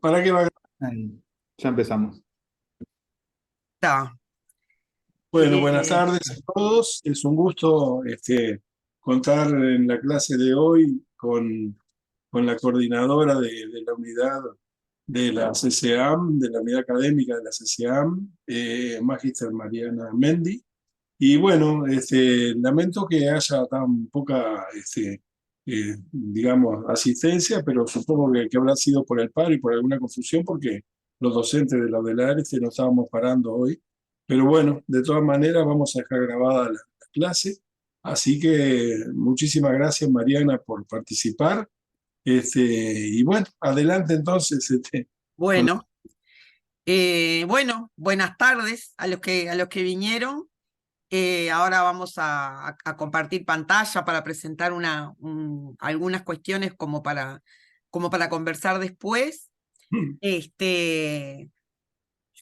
para que va. Ahí, ya empezamos. Está. Bueno, buenas tardes a todos. Es un gusto contar en la clase de hoy con la coordinadora de la unidad de la CCAM, de la unidad académica de la CCAM, Magister Mariana Mendi. Y bueno, lamento que haya tan poca, digamos, asistencia, pero supongo que habrá sido por el paro y por alguna confusión, porque los docentes de la UDELAR no estábamos parando hoy. Pero bueno, de todas maneras vamos a dejar grabada la clase. Así que muchísimas gracias, Mariana, por participar. Y bueno, adelante entonces. Bueno, buenas tardes a los que vinieron. Ahora vamos a compartir pantalla para presentar algunas cuestiones como para conversar después.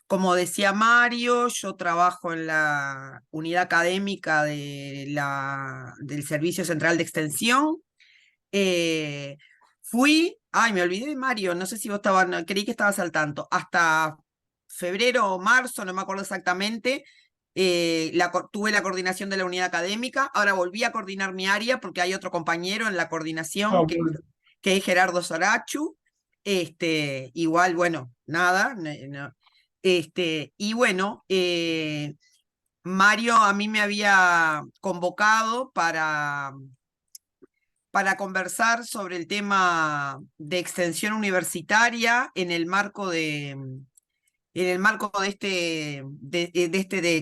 Como decía Mario, yo trabajo en la unidad académica del Servicio Central de Extensión. Me olvidé de Mario, no sé si vos estabas, no, creí que estabas al tanto. Hasta febrero o marzo, no me acuerdo exactamente, tuve la coordinación de la unidad académica. Ahora volví a coordinar mi área porque hay otro compañero en la coordinación Bueno, que es Gerardo Sorachu. Igual, bueno, nada. No. Y bueno, Mario a mí me había convocado para conversar sobre el tema de extensión universitaria en el marco de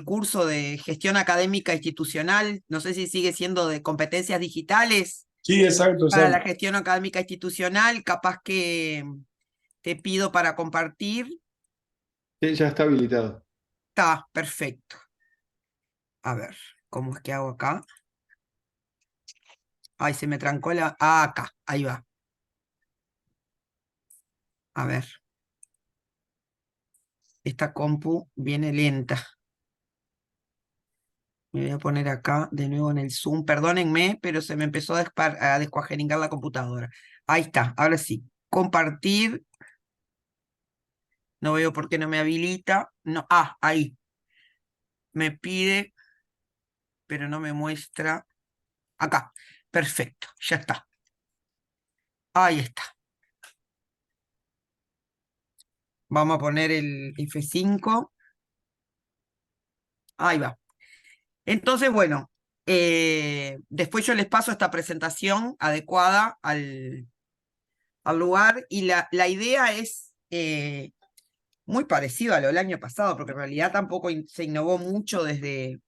curso de gestión académica institucional. No sé si sigue siendo de competencias digitales sí, exacto, para la exacto. gestión académica institucional. Capaz que te pido para compartir. Sí, ya está habilitado. Está perfecto. A ver, ¿cómo es que hago acá? Ay, se me trancó acá, ahí va. A ver. Esta compu viene lenta. Me voy a poner acá de nuevo en el Zoom. Perdónenme, pero se me empezó a descuajeringar la computadora. Ahí está, ahora sí. Compartir. No veo por qué no me habilita. No, ahí. Me pide, pero no me muestra. Acá. Perfecto, ya está. Ahí está. Vamos a poner el F5. Ahí va. Entonces, bueno, después yo les paso esta presentación adecuada al lugar, y la idea es muy parecida a lo del año pasado, porque en realidad tampoco se innovó mucho desde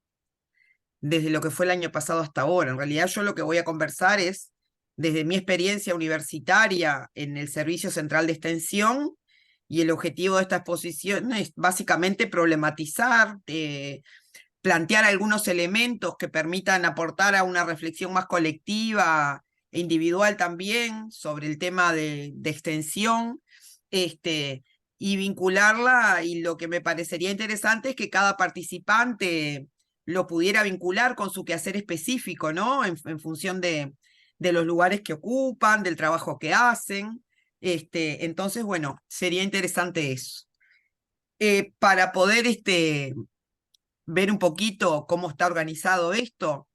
lo que fue el año pasado hasta ahora. En realidad yo lo que voy a conversar es desde mi experiencia universitaria en el Servicio Central de Extensión, y el objetivo de esta exposición es básicamente problematizar, plantear algunos elementos que permitan aportar a una reflexión más colectiva e individual también sobre el tema de extensión, y vincularla. Y lo que me parecería interesante es que cada participante lo pudiera vincular con su quehacer específico, ¿no? En función de los lugares que ocupan, del trabajo que hacen. Entonces, bueno, sería interesante eso. Para poder ver un poquito cómo está organizado esto,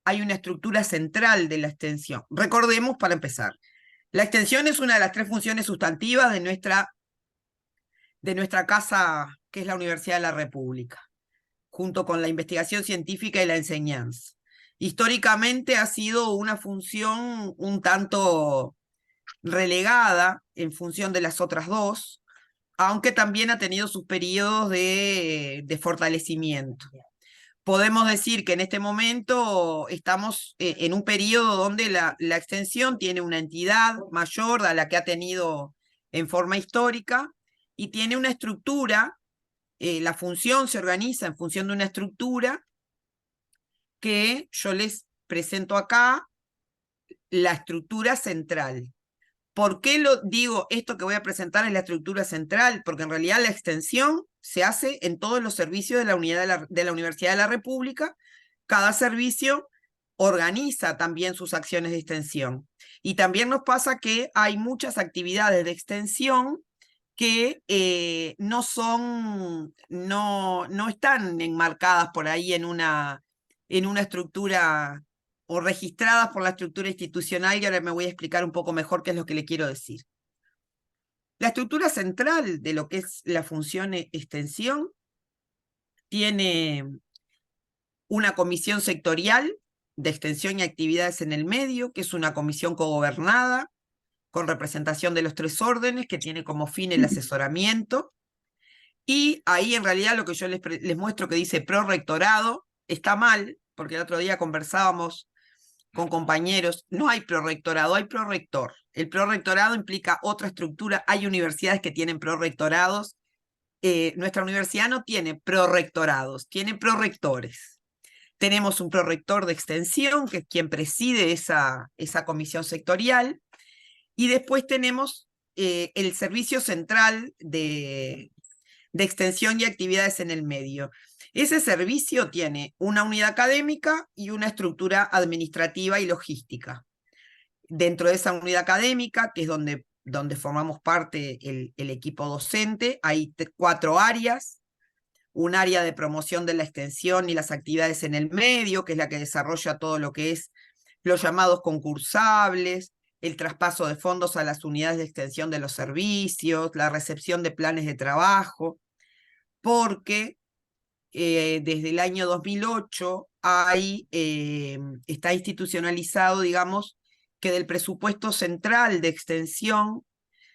hay una estructura central de la extensión. Recordemos, para empezar, la extensión es una de las 3 funciones sustantivas de nuestra casa, que es la Universidad de la República, junto con la investigación científica y la enseñanza. Históricamente ha sido una función un tanto relegada en función de las otras dos, aunque también ha tenido sus periodos de fortalecimiento. Podemos decir que en este momento estamos en un periodo donde la extensión tiene una entidad mayor a la que ha tenido en forma histórica, y tiene una estructura. La función se organiza en función de una estructura que yo les presento acá, la estructura central. ¿Por qué lo digo? Esto que voy a presentar es la estructura central, porque en realidad la extensión se hace en todos los servicios de la Universidad de la República. Cada servicio organiza también sus acciones de extensión. Y también nos pasa que hay muchas actividades de extensión que no están enmarcadas por ahí en una estructura o registradas por la estructura institucional, y ahora me voy a explicar un poco mejor qué es lo que le quiero decir. La estructura central de lo que es la función extensión tiene una comisión sectorial de extensión y actividades en el medio, que es una comisión cogobernada, con representación de los 3 órdenes, que tiene como fin el asesoramiento. Y ahí en realidad lo que yo les muestro que dice prorrectorado está mal, porque el otro día conversábamos con compañeros, no hay prorrectorado, hay prorrector. El prorrectorado implica otra estructura, hay universidades que tienen prorrectorados, nuestra universidad no tiene prorrectorados, tiene prorrectores. Tenemos un prorrector de extensión, que es quien preside esa comisión sectorial, y después tenemos el Servicio Central de extensión y actividades en el medio. Ese servicio tiene una unidad académica y una estructura administrativa y logística. Dentro de esa unidad académica, que es donde formamos parte el equipo docente, hay 4 áreas. Un área de promoción de la extensión y las actividades en el medio, que es la que desarrolla todo lo que es los llamados concursables, el traspaso de fondos a las unidades de extensión de los servicios, la recepción de planes de trabajo, porque desde el año 2008 está institucionalizado, digamos, que del presupuesto central de extensión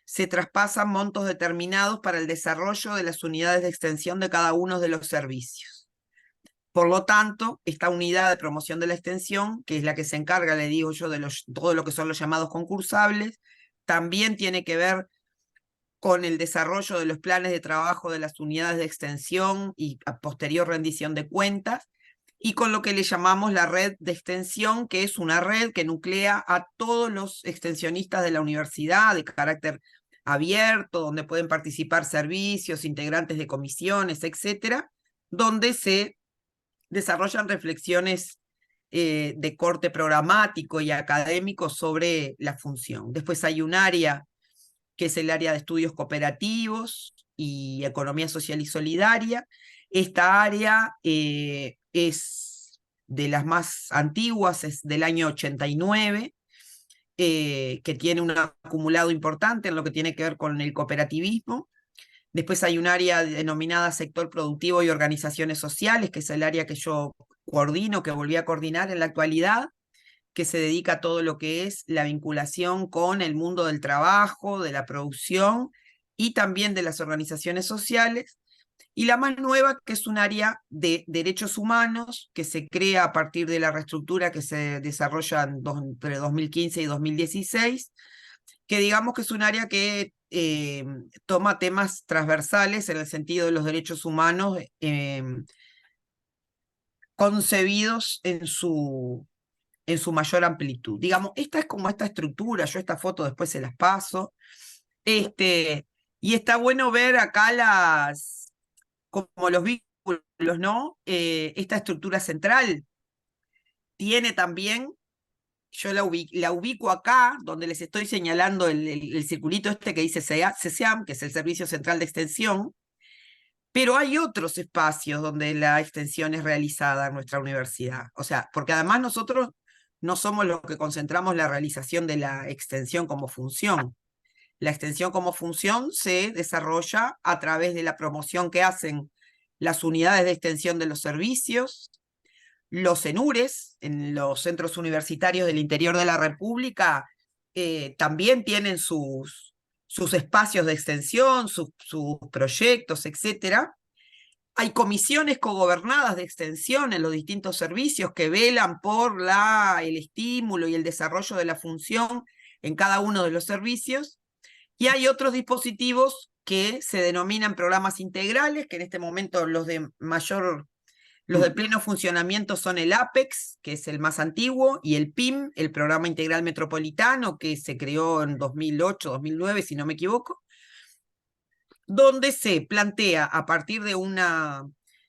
se traspasan montos determinados para el desarrollo de las unidades de extensión de cada uno de los servicios. Por lo tanto, esta unidad de promoción de la extensión, que es la que se encarga, le digo yo, de todo lo que son los llamados concursables, también tiene que ver con el desarrollo de los planes de trabajo de las unidades de extensión y a posterior rendición de cuentas, y con lo que le llamamos la red de extensión, que es una red que nuclea a todos los extensionistas de la universidad de carácter abierto, donde pueden participar servicios, integrantes de comisiones, etcétera, donde se desarrollan reflexiones de corte programático y académico sobre la función. Después hay un área que es el área de estudios cooperativos y economía social y solidaria. Esta área es de las más antiguas, es del año 89, que tiene un acumulado importante en lo que tiene que ver con el cooperativismo. Después hay un área denominada sector productivo y organizaciones sociales, que es el área que yo coordino, que volví a coordinar en la actualidad, que se dedica a todo lo que es la vinculación con el mundo del trabajo, de la producción y también de las organizaciones sociales. Y la más nueva, que es un área de derechos humanos, que se crea a partir de la reestructura que se desarrolla entre 2015 y 2016, que digamos que es un área que toma temas transversales en el sentido de los derechos humanos concebidos en su mayor amplitud. Digamos, esta es como esta estructura, yo esta foto después se las paso, y está bueno ver acá como los vínculos, ¿no? Esta estructura central tiene también, yo la ubico acá, donde les estoy señalando el circulito este que dice CESEAM, que es el Servicio Central de Extensión, pero hay otros espacios donde la extensión es realizada en nuestra universidad. O sea, porque además nosotros no somos los que concentramos la realización de la extensión como función. La extensión como función se desarrolla a través de la promoción que hacen las unidades de extensión de los servicios, los ENURES, en los centros universitarios del interior de la República, también tienen sus espacios de extensión, sus proyectos, etcétera. Hay comisiones cogobernadas de extensión en los distintos servicios que velan por el estímulo y el desarrollo de la función en cada uno de los servicios. Y hay otros dispositivos que se denominan programas integrales, que en este momento los de pleno funcionamiento son el APEX, que es el más antiguo, y el PIM, el Programa Integral Metropolitano, que se creó en 2008, 2009, si no me equivoco, donde se plantea a partir de una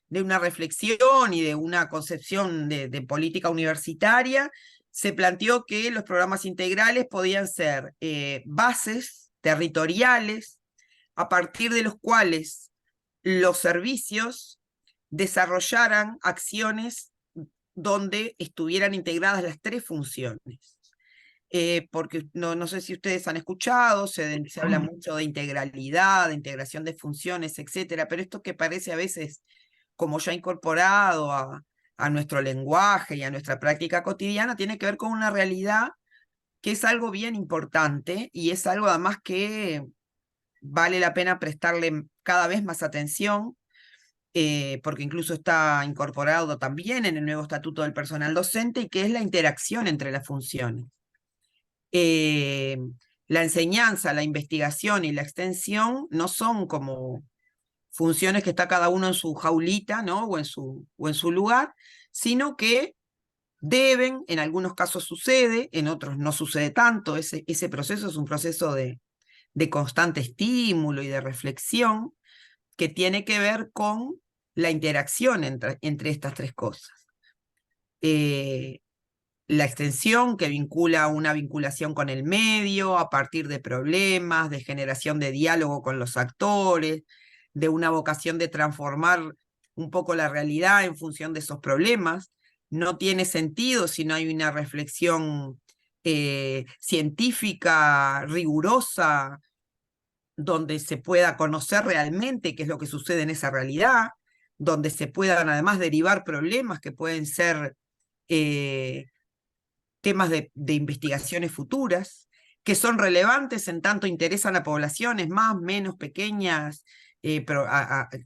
reflexión y de una concepción de política universitaria, se planteó que los programas integrales podían ser bases territoriales a partir de los cuales los servicios desarrollaran acciones donde estuvieran integradas las tres funciones. Porque no sé si ustedes han escuchado, se habla mucho de integralidad, de integración de funciones, etcétera, pero esto que parece a veces como ya incorporado a nuestro lenguaje y a nuestra práctica cotidiana, tiene que ver con una realidad que es algo bien importante y es algo además que vale la pena prestarle cada vez más atención, porque incluso está incorporado también en el nuevo Estatuto del Personal Docente, y que es la interacción entre las funciones. La enseñanza, la investigación y la extensión no son como funciones que está cada uno en su jaulita, ¿no? o en su lugar, sino que deben, en algunos casos sucede, en otros no sucede tanto. Ese proceso es un proceso de constante estímulo y de reflexión que tiene que ver con la interacción entre estas tres cosas. La extensión, que vincula una vinculación con el medio a partir de problemas, de generación de diálogo con los actores, de una vocación de transformar un poco la realidad en función de esos problemas. No tiene sentido si no hay una reflexión científica, rigurosa, donde se pueda conocer realmente qué es lo que sucede en esa realidad, donde se puedan además derivar problemas que pueden ser temas de investigaciones futuras, que son relevantes en tanto interesan a poblaciones más, menos pequeñas, pero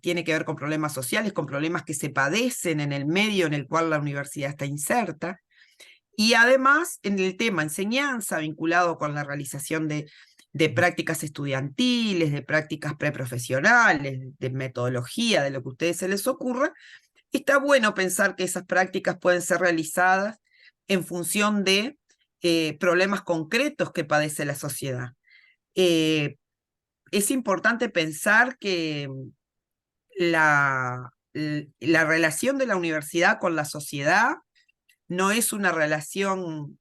tiene que ver con problemas sociales, con problemas que se padecen en el medio en el cual la universidad está inserta. Y además, en el tema enseñanza, vinculado con la realización de prácticas estudiantiles, de prácticas preprofesionales, de metodología, de lo que a ustedes se les ocurra, está bueno pensar que esas prácticas pueden ser realizadas en función de problemas concretos que padece la sociedad. Es importante pensar que la relación de la universidad con la sociedad no es una relación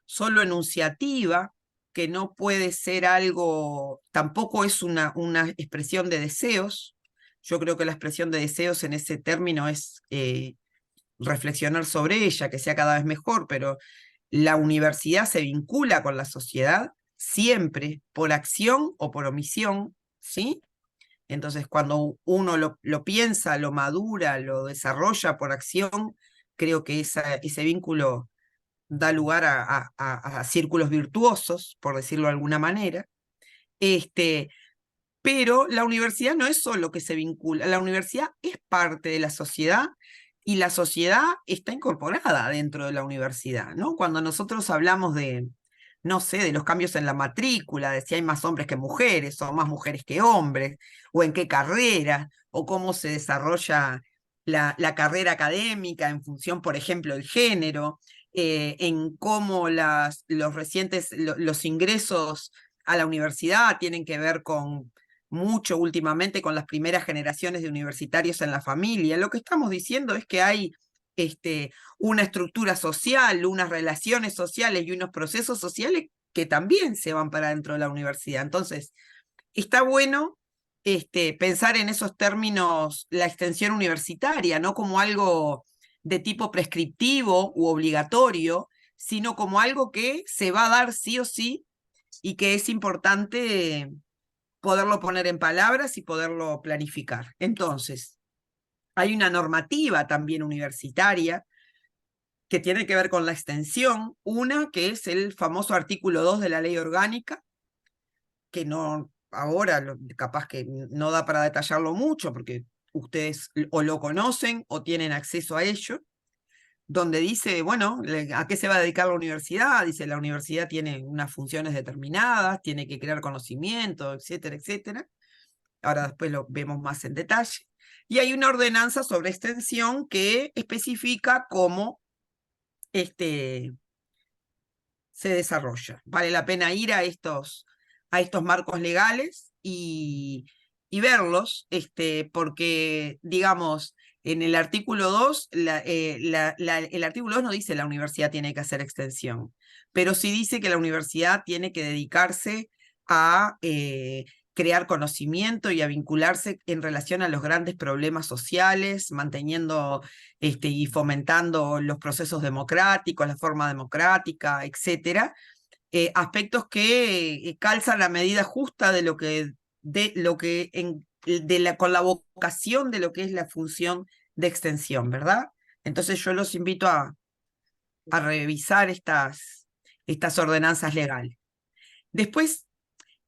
solo enunciativa, que no puede ser algo, tampoco es una expresión de deseos. Yo creo que la expresión de deseos en ese término es reflexionar sobre ella, que sea cada vez mejor, pero la universidad se vincula con la sociedad siempre, por acción o por omisión, ¿sí? Entonces, cuando uno lo piensa, lo madura, lo desarrolla por acción, creo que ese vínculo da lugar a círculos virtuosos, por decirlo de alguna manera. Pero la universidad no es solo que se vincula, la universidad es parte de la sociedad y la sociedad está incorporada dentro de la universidad, ¿no? Cuando nosotros hablamos de, no sé, de los cambios en la matrícula, de si hay más hombres que mujeres o más mujeres que hombres, o en qué carrera, o cómo se desarrolla la carrera académica en función, por ejemplo, del género, en cómo los ingresos a la universidad tienen que ver con mucho últimamente con las primeras generaciones de universitarios en la familia. Lo que estamos diciendo es que hay una estructura social, unas relaciones sociales y unos procesos sociales que también se van para dentro de la universidad. Entonces, está bueno pensar en esos términos la extensión universitaria, no como algo de tipo prescriptivo u obligatorio, sino como algo que se va a dar sí o sí y que es importante poderlo poner en palabras y poderlo planificar. Entonces, hay una normativa también universitaria que tiene que ver con la extensión, una que es el famoso artículo 2 de la ley orgánica, que no ahora capaz que no da para detallarlo mucho, porque ustedes o lo conocen o tienen acceso a ello, donde dice, bueno, ¿a qué se va a dedicar la universidad? Dice, la universidad tiene unas funciones determinadas, tiene que crear conocimiento, etcétera, etcétera. Ahora después lo vemos más en detalle. Y hay una ordenanza sobre extensión que especifica cómo se desarrolla. Vale la pena ir a estos marcos legales y verlos, porque, digamos, En el artículo 2, el artículo 2 no dice la universidad tiene que hacer extensión, pero sí dice que la universidad tiene que dedicarse a crear conocimiento y a vincularse en relación a los grandes problemas sociales, manteniendo y fomentando los procesos democráticos, la forma democrática, etcétera. Aspectos que calzan la medida justa de lo que, con la vocación de lo que es la función de extensión, ¿verdad? Entonces yo los invito a revisar estas ordenanzas legales. Después,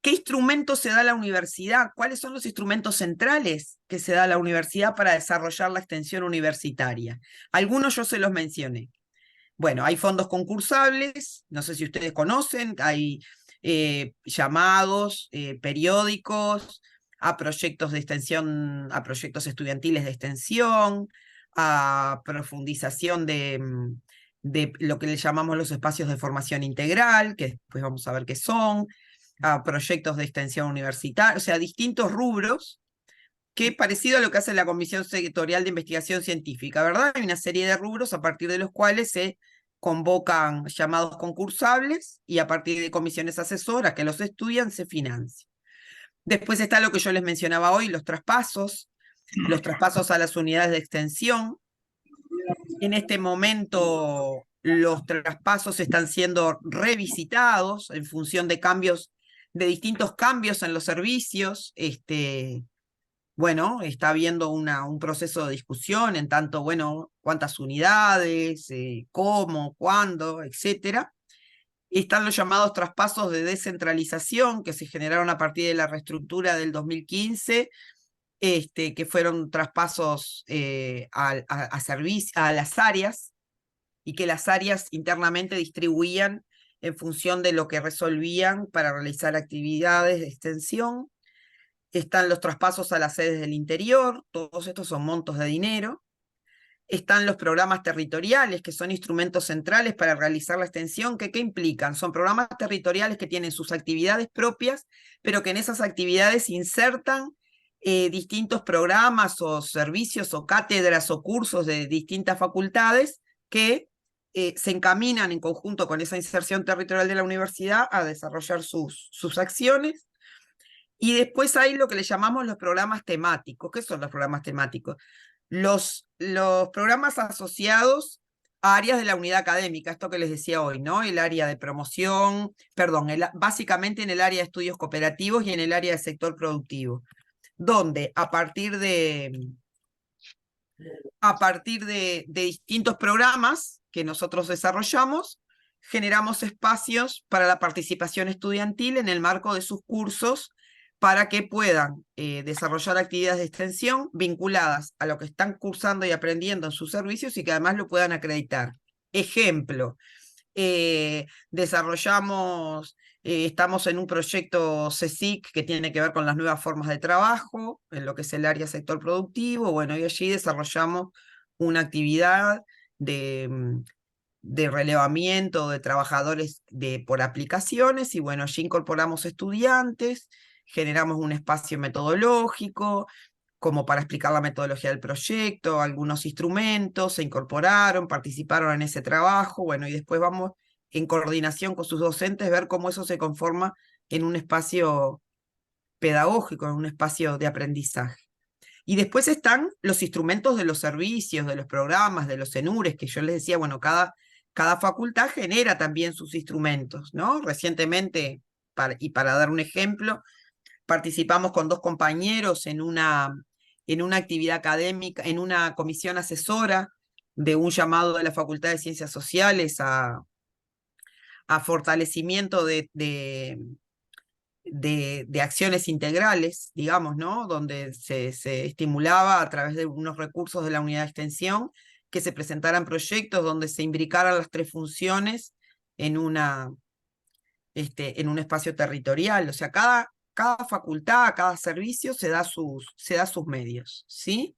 ¿qué instrumentos se da a la universidad? ¿Cuáles son los instrumentos centrales que se da a la universidad para desarrollar la extensión universitaria? Algunos yo se los mencioné. Bueno, hay fondos concursables, no sé si ustedes conocen, hay llamados periódicos a proyectos de extensión, a proyectos estudiantiles de extensión, a profundización de lo que le llamamos los espacios de formación integral, que después vamos a ver qué son, a proyectos de extensión universitaria, o sea, distintos rubros que parecido a lo que hace la Comisión Sectorial de Investigación Científica, ¿verdad? Hay una serie de rubros a partir de los cuales se convocan llamados concursables y a partir de comisiones asesoras que los estudian se financian. Después está lo que yo les mencionaba hoy, los traspasos a las unidades de extensión. En este momento los traspasos están siendo revisitados en función de cambios, de distintos cambios en los servicios, bueno, está habiendo un proceso de discusión en tanto, bueno, cuántas unidades, cómo, cuándo, etcétera. Están los llamados traspasos de descentralización que se generaron a partir de la reestructura del 2015, que fueron traspasos a las áreas y que las áreas internamente distribuían en función de lo que resolvían para realizar actividades de extensión. Están los traspasos a las sedes del interior, todos estos son montos de dinero. Están los programas territoriales, que son instrumentos centrales para realizar la extensión, que ¿qué implican? Son programas territoriales que tienen sus actividades propias, pero que en esas actividades insertan distintos programas o servicios o cátedras o cursos de distintas facultades que se encaminan en conjunto con esa inserción territorial de la universidad a desarrollar sus acciones. Y después hay lo que le llamamos los programas temáticos. ¿Qué son los programas temáticos? Los programas asociados a áreas de la unidad académica, esto que les decía hoy, ¿no? El área de promoción, perdón, básicamente en el área de estudios cooperativos y en el área de sector productivo, donde a partir de distintos programas que nosotros desarrollamos, generamos espacios para la participación estudiantil en el marco de sus cursos para que puedan desarrollar actividades de extensión vinculadas a lo que están cursando y aprendiendo en sus servicios y que además lo puedan acreditar. Ejemplo, estamos en un proyecto CSIC que tiene que ver con las nuevas formas de trabajo, en lo que es el área sector productivo, bueno, y allí desarrollamos una actividad de relevamiento de trabajadores por aplicaciones, y bueno, allí incorporamos estudiantes, generamos un espacio metodológico, como para explicar la metodología del proyecto, algunos instrumentos, se incorporaron, participaron en ese trabajo, bueno, y después vamos en coordinación con sus docentes ver cómo eso se conforma en un espacio pedagógico, en un espacio de aprendizaje. Y después están los instrumentos de los servicios, de los programas, de los ENURES, que yo les decía, bueno, cada facultad genera también sus instrumentos, ¿no? Recientemente, para dar un ejemplo, participamos con 2 compañeros en una actividad académica, en una comisión asesora de un llamado de la Facultad de Ciencias Sociales a fortalecimiento de acciones integrales, digamos, ¿no? Donde se estimulaba a través de unos recursos de la unidad de extensión que se presentaran proyectos donde se imbricaran las 3 funciones en un espacio territorial. O sea, cada facultad, cada servicio se da sus medios, ¿sí?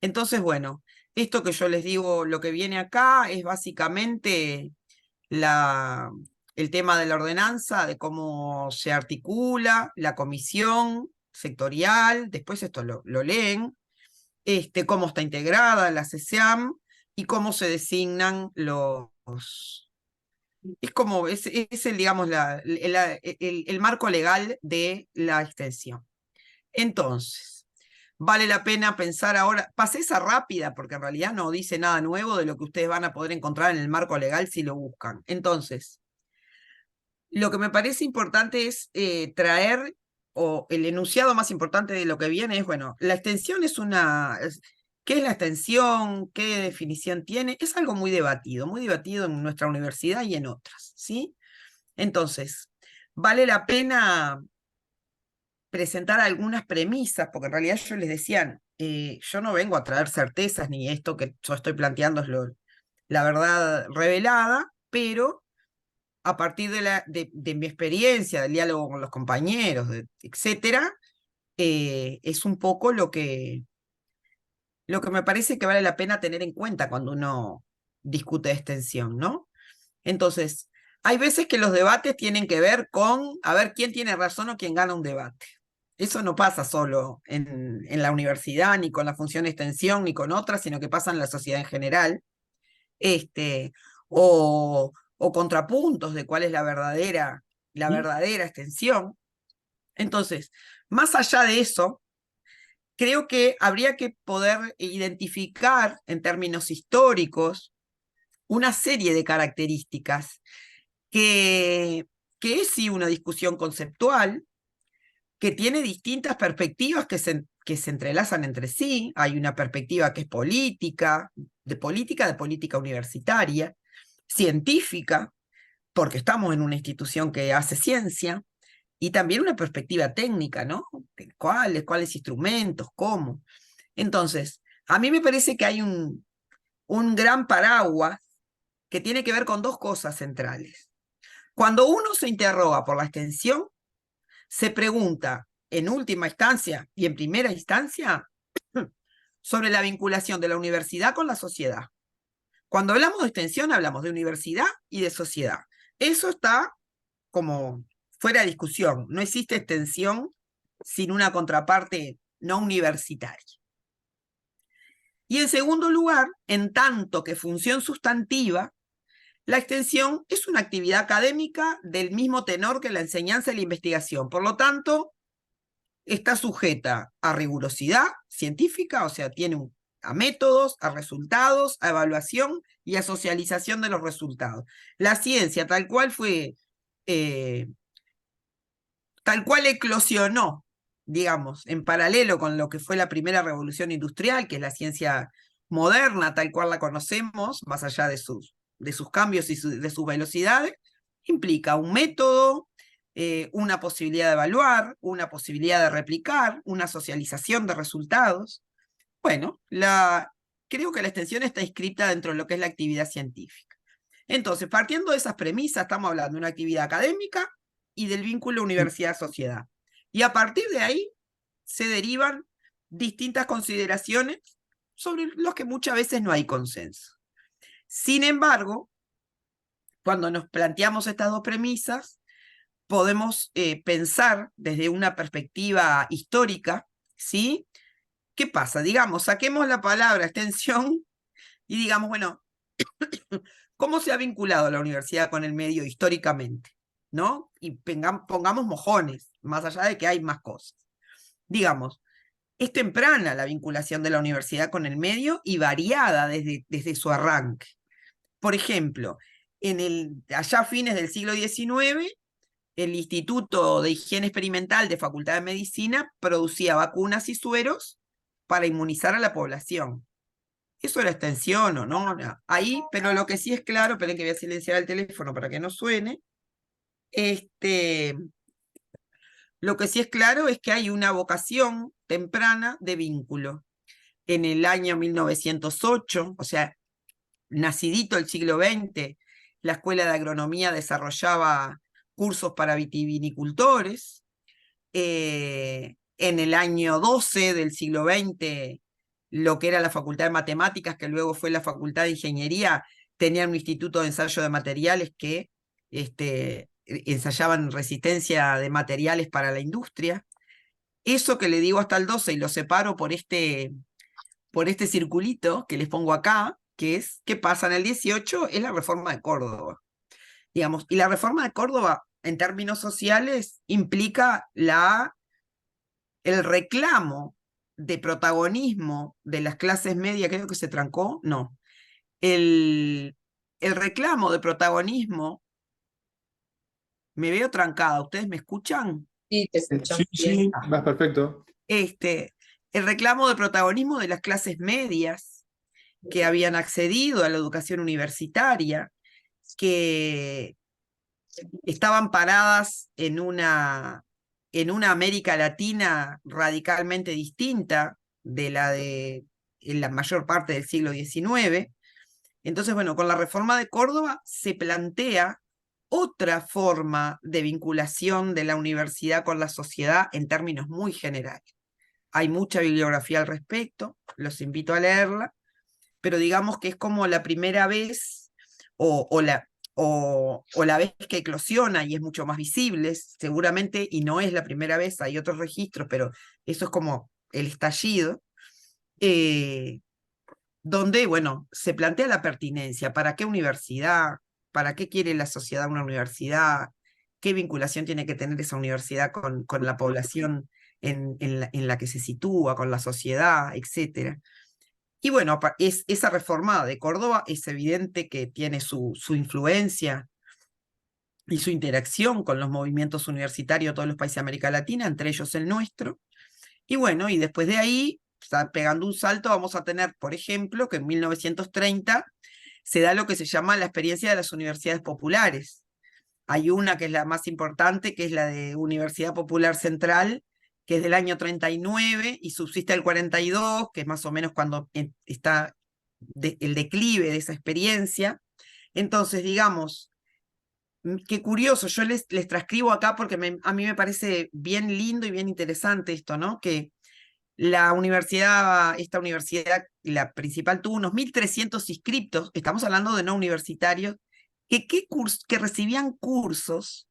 Entonces, bueno, esto que yo les digo, lo que viene acá es básicamente el tema de la ordenanza, de cómo se articula la comisión sectorial, después esto lo leen, cómo está integrada la CESEAM y cómo se designan los... Es como, es el, digamos, el marco legal de la extensión. Entonces, vale la pena pensar ahora, pasé esa rápida porque en realidad no dice nada nuevo de lo que ustedes van a poder encontrar en el marco legal si lo buscan. Entonces, lo que me parece importante es traer, o el enunciado más importante de lo que viene es, bueno, la extensión es una... ¿Qué es la extensión? ¿Qué definición tiene? Es algo muy debatido en nuestra universidad y en otras, ¿sí? Entonces, vale la pena presentar algunas premisas, porque en realidad yo les decía, yo no vengo a traer certezas, ni esto que yo estoy planteando es la verdad revelada, pero a partir de mi experiencia, del diálogo con los compañeros, etcétera, es un poco lo que me parece que vale la pena tener en cuenta cuando uno discute de extensión, ¿no? Entonces, hay veces que los debates tienen que ver con a ver quién tiene razón o quién gana un debate. Eso no pasa solo en la universidad, ni con la función de extensión, ni con otras, sino que pasa en la sociedad en general. O contrapuntos de cuál es la verdadera extensión. Entonces, más allá de eso, creo que habría que poder identificar en términos históricos una serie de características que es sí una discusión conceptual, que tiene distintas perspectivas que se entrelazan entre sí. Hay una perspectiva que es de política universitaria, científica, porque estamos en una institución que hace ciencia, y también una perspectiva técnica, ¿no? ¿Cuáles instrumentos, cómo? Entonces, a mí me parece que hay un gran paraguas que tiene que ver con dos cosas centrales. Cuando uno se interroga por la extensión, se pregunta en última instancia y en primera instancia sobre la vinculación de la universidad con la sociedad. Cuando hablamos de extensión, hablamos de universidad y de sociedad. Eso está como fuera de discusión. No existe extensión sin una contraparte no universitaria. Y en segundo lugar, en tanto que función sustantiva, la extensión es una actividad académica del mismo tenor que la enseñanza y la investigación. Por lo tanto, está sujeta a rigurosidad científica, o sea, tiene a métodos, a resultados, a evaluación y a socialización de los resultados. La ciencia, tal cual tal cual eclosionó, digamos, en paralelo con lo que fue la primera revolución industrial, que es la ciencia moderna, tal cual la conocemos, más allá de sus cambios y de sus velocidades, implica un método, una posibilidad de evaluar, una posibilidad de replicar, una socialización de resultados. Bueno, creo que la extensión está inscrita dentro de lo que es la actividad científica. Entonces, partiendo de esas premisas, estamos hablando de una actividad académica y del vínculo universidad-sociedad. Y a partir de ahí se derivan distintas consideraciones sobre los que muchas veces no hay consenso. Sin embargo, cuando nos planteamos estas dos premisas, podemos pensar desde una perspectiva histórica, ¿sí? ¿Qué pasa? Digamos, saquemos la palabra extensión y digamos, bueno, ¿cómo se ha vinculado la universidad con el medio históricamente? ¿No? Y pongamos mojones, más allá de que hay más cosas. Digamos, es temprana la vinculación de la universidad con el medio y variada desde su arranque. Por ejemplo, allá a fines del siglo XIX, el Instituto de Higiene Experimental de Facultad de Medicina producía vacunas y sueros para inmunizar a la población. Eso era extensión o no, ahí, pero lo que sí es claro, esperen que voy a silenciar el teléfono para que no suene, lo que sí es claro es que hay una vocación temprana de vínculo. En el año 1908, o sea, nacidito el siglo XX, la Escuela de Agronomía desarrollaba cursos para vitivinicultores. En el año 12 del siglo XX, lo que era la Facultad de Matemáticas, que luego fue la Facultad de Ingeniería, tenía un instituto de ensayo de materiales que ensayaban resistencia de materiales para la industria. Eso que le digo hasta el 12 y lo separo por este circulito que les pongo acá, que es, ¿qué pasa en el 18? Es la reforma de Córdoba. Digamos, y la reforma de Córdoba, en términos sociales, implica el reclamo de protagonismo de las clases medias, creo que se trancó, no. El reclamo de protagonismo, me veo trancada, ¿ustedes me escuchan? Sí, te Sí, escuchamos bien. sí. Vas perfecto. El reclamo de protagonismo de las clases medias que habían accedido a la educación universitaria, que estaban paradas en una América Latina radicalmente distinta de la de en la mayor parte del siglo XIX. Entonces, bueno, con la reforma de Córdoba se plantea otra forma de vinculación de la universidad con la sociedad en términos muy generales. Hay mucha bibliografía al respecto, los invito a leerla, pero digamos que es como la primera vez o la vez que eclosiona y es mucho más visible, seguramente, y no es la primera vez, hay otros registros, pero eso es como el estallido, donde, bueno, se plantea la pertinencia, ¿para qué universidad? ¿Para qué quiere la sociedad una universidad? ¿Qué vinculación tiene que tener esa universidad con la población en la que se sitúa, con la sociedad, etcétera? Y bueno, esa reforma de Córdoba es evidente que tiene su influencia y su interacción con los movimientos universitarios de todos los países de América Latina, entre ellos el nuestro. Y bueno, y después de ahí, pegando un salto, vamos a tener, por ejemplo, que en 1930 se da lo que se llama la experiencia de las universidades populares. Hay una que es la más importante, que es la de Universidad Popular Central, que es del año 39 y subsiste el 42, que es más o menos cuando está el declive de esa experiencia. Entonces, digamos, qué curioso, yo les transcribo acá porque a mí me parece bien lindo y bien interesante esto, ¿no? Que esta universidad, la principal, tuvo unos 1.300 inscriptos, estamos hablando de no universitarios, que recibían cursos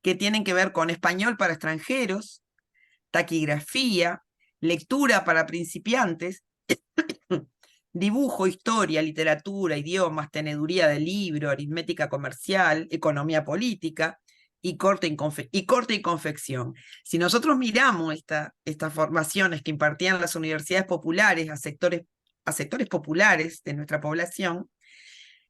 que tienen que ver con español para extranjeros, taquigrafía, lectura para principiantes, dibujo, historia, literatura, idiomas, teneduría de libro, aritmética comercial, economía política y corte y confección. Si nosotros miramos estas formaciones que impartían las universidades populares a sectores populares de nuestra población,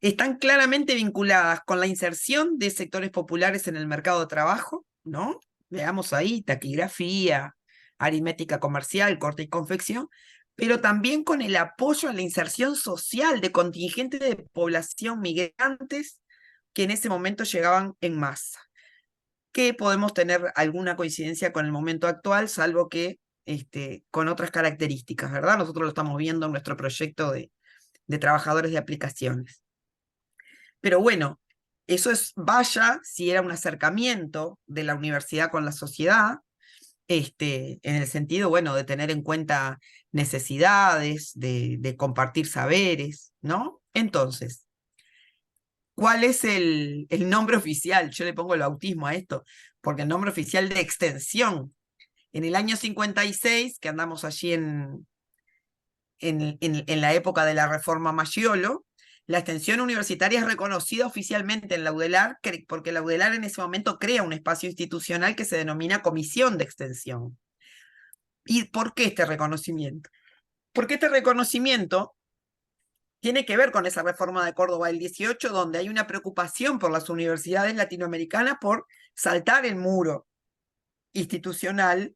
están claramente vinculadas con la inserción de sectores populares en el mercado de trabajo, ¿no? Veamos ahí, taquigrafía, aritmética comercial, corte y confección, pero también con el apoyo a la inserción social de contingentes de población migrantes que en ese momento llegaban en masa. Que podemos tener alguna coincidencia con el momento actual, salvo que con otras características, ¿verdad? Nosotros lo estamos viendo en nuestro proyecto de trabajadores de aplicaciones. Pero bueno, eso vaya si era un acercamiento de la universidad con la sociedad, en el sentido, bueno, de tener en cuenta necesidades, de compartir saberes, ¿no? Entonces, ¿cuál es el nombre oficial? Yo le pongo el bautismo a esto, porque el nombre oficial de extensión. En el año 56, que andamos allí en la época de la reforma Maggiolo, la extensión universitaria es reconocida oficialmente en la UDELAR, porque la UDELAR en ese momento crea un espacio institucional que se denomina Comisión de Extensión. ¿Y por qué este reconocimiento? Porque este reconocimiento tiene que ver con esa reforma de Córdoba del 18, donde hay una preocupación por las universidades latinoamericanas por saltar el muro institucional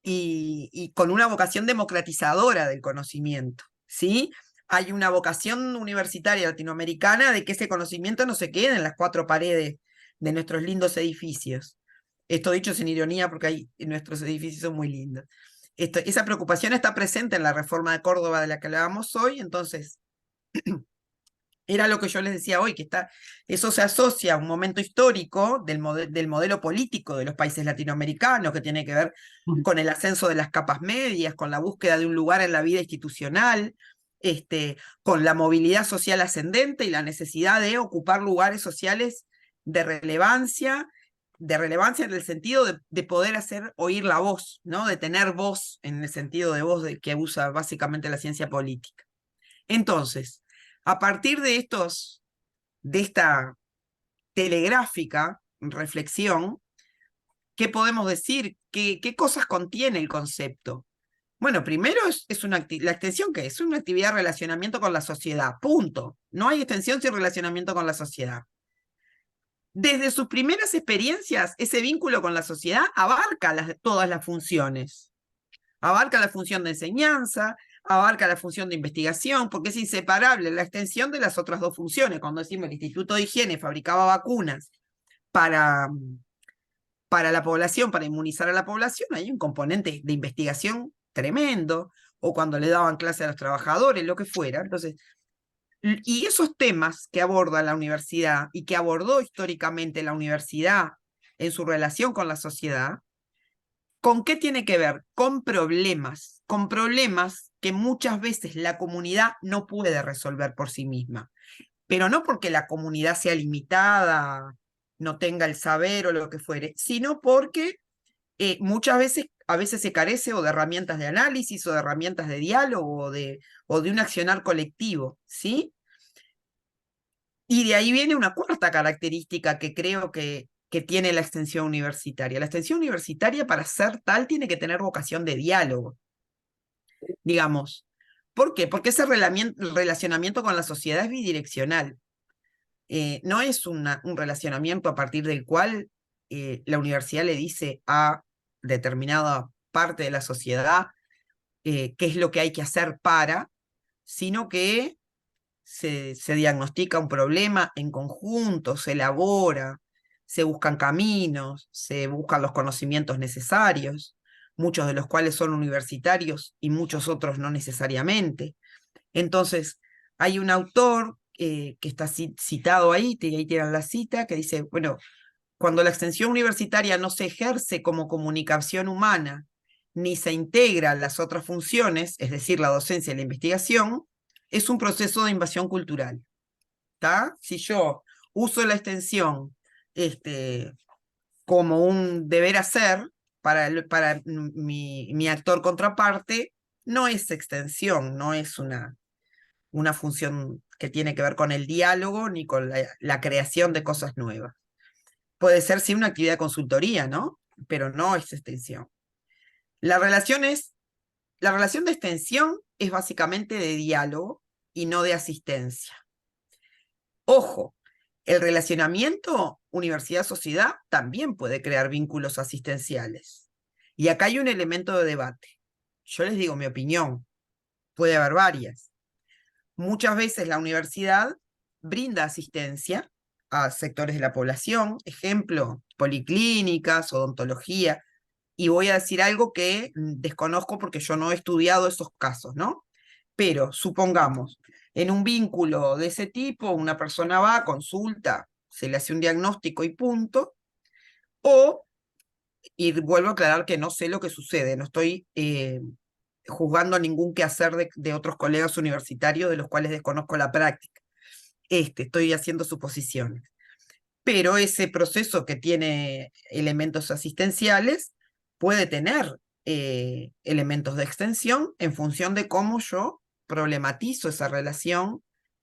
y con una vocación democratizadora del conocimiento, ¿sí? Hay una vocación universitaria latinoamericana de que ese conocimiento no se quede en las cuatro paredes de nuestros lindos edificios. Esto dicho sin ironía porque nuestros edificios son muy lindos. Esa preocupación está presente en la reforma de Córdoba de la que hablábamos hoy, entonces era lo que yo les decía hoy, que eso se asocia a un momento histórico del modelo político de los países latinoamericanos, que tiene que ver con el ascenso de las capas medias, con la búsqueda de un lugar en la vida institucional, con la movilidad social ascendente y la necesidad de ocupar lugares sociales de relevancia de relevancia en el sentido de poder hacer oír la voz, ¿no? De tener voz en el sentido de voz que usa básicamente la ciencia política. Entonces, a partir de esta telegráfica reflexión, ¿qué podemos decir? ¿Qué cosas contiene el concepto? Bueno, primero la extensión, ¿qué es? Una actividad de relacionamiento con la sociedad, punto. No hay extensión sin relacionamiento con la sociedad. Desde sus primeras experiencias, ese vínculo con la sociedad abarca todas las funciones. Abarca la función de enseñanza, abarca la función de investigación, porque es inseparable la extensión de las otras dos funciones. Cuando decimos el Instituto de Higiene fabricaba vacunas para la población, para inmunizar a la población, hay un componente de investigación tremendo, o cuando le daban clase a los trabajadores, lo que fuera. Entonces, y esos temas que aborda la universidad y que abordó históricamente la universidad en su relación con la sociedad, ¿con qué tiene que ver? Con problemas que muchas veces la comunidad no puede resolver por sí misma, pero no porque la comunidad sea limitada, no tenga el saber o lo que fuere, sino porque muchas veces, a veces se carece o de herramientas de análisis o de herramientas de diálogo o de un accionar colectivo, ¿sí? Y de ahí viene una cuarta característica que creo que tiene la extensión universitaria. La extensión universitaria, para ser tal, tiene que tener vocación de diálogo, digamos. ¿Por qué? Porque ese relacionamiento con la sociedad es bidireccional. No es un relacionamiento a partir del cual la universidad le dice a determinada parte de la sociedad qué es lo que hay que hacer sino que se diagnostica un problema en conjunto, se elabora, se buscan caminos, se buscan los conocimientos necesarios, muchos de los cuales son universitarios y muchos otros no necesariamente. Entonces, hay un autor que está citado ahí tienen la cita, que dice, bueno, cuando la extensión universitaria no se ejerce como comunicación humana, ni se integra las otras funciones, es decir, la docencia y la investigación, es un proceso de invasión cultural. ¿Tá? Si yo uso la extensión como un deber hacer para mi actor contraparte, no es extensión, no es una función que tiene que ver con el diálogo ni con la creación de cosas nuevas. Puede ser sí una actividad de consultoría, ¿no? Pero no es extensión. La relación de extensión es básicamente de diálogo y no de asistencia. Ojo, el relacionamiento universidad-sociedad también puede crear vínculos asistenciales. Y acá hay un elemento de debate. Yo les digo mi opinión, puede haber varias. Muchas veces la universidad brinda asistencia a sectores de la población, ejemplo, policlínicas, odontología, y voy a decir algo que desconozco porque yo no he estudiado esos casos, ¿no? Pero supongamos, en un vínculo de ese tipo, una persona va, consulta, se le hace un diagnóstico y punto, y vuelvo a aclarar que no sé lo que sucede, no estoy juzgando ningún quehacer de otros colegas universitarios de los cuales desconozco la práctica. Estoy haciendo suposiciones. Pero ese proceso que tiene elementos asistenciales puede tener elementos de extensión en función de cómo yo problematizo esa relación,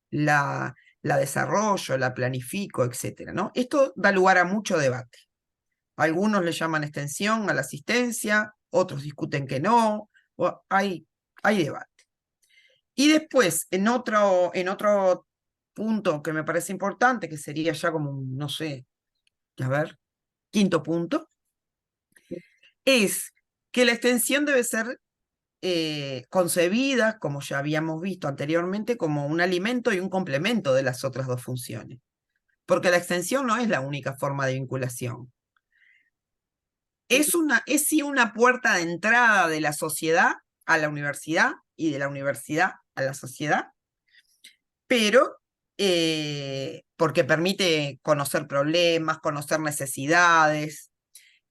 la desarrollo, la planifico, etc., ¿no? Esto da lugar a mucho debate. Algunos le llaman extensión a la asistencia, otros discuten que no, hay debate. Y después, en otro punto que me parece importante, que sería ya como, no sé, a ver, quinto punto, es que la extensión debe ser concebida, como ya habíamos visto anteriormente, como un alimento y un complemento de las otras dos funciones. Porque la extensión no es la única forma de vinculación. Es sí una puerta de entrada de la sociedad a la universidad y de la universidad a la sociedad, pero porque permite conocer problemas, conocer necesidades,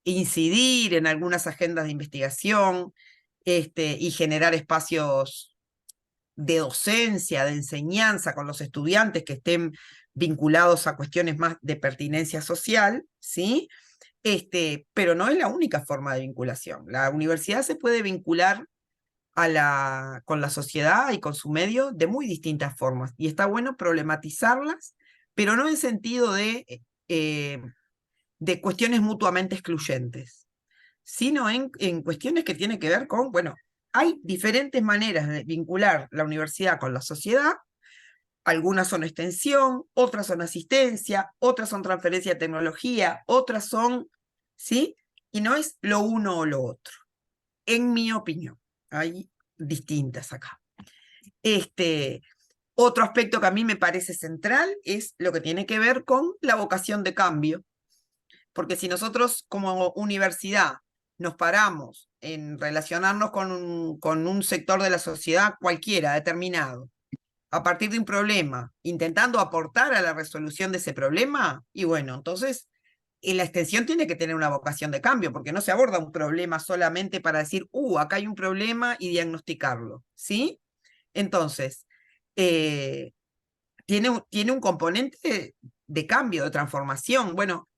incidir en algunas agendas de investigación y generar espacios de docencia, de enseñanza con los estudiantes que estén vinculados a cuestiones más de pertinencia social, ¿sí? Pero no es la única forma de vinculación. La universidad se puede vincular con la sociedad y con su medio de muy distintas formas. Y está bueno problematizarlas, pero no en sentido de cuestiones mutuamente excluyentes, sino en cuestiones que tienen que ver con, bueno, hay diferentes maneras de vincular la universidad con la sociedad. Algunas son extensión, otras son asistencia, otras son transferencia de tecnología, otras son, ¿sí? Y no es lo uno o lo otro, en mi opinión. Hay distintas acá. Otro aspecto que a mí me parece central es lo que tiene que ver con la vocación de cambio, porque si nosotros como universidad nos paramos en relacionarnos con un sector de la sociedad cualquiera, determinado, a partir de un problema, intentando aportar a la resolución de ese problema, y bueno, entonces la extensión tiene que tener una vocación de cambio, porque no se aborda un problema solamente para decir, acá hay un problema y diagnosticarlo, ¿sí? Entonces, eh, tiene un componente de cambio, de transformación. Bueno,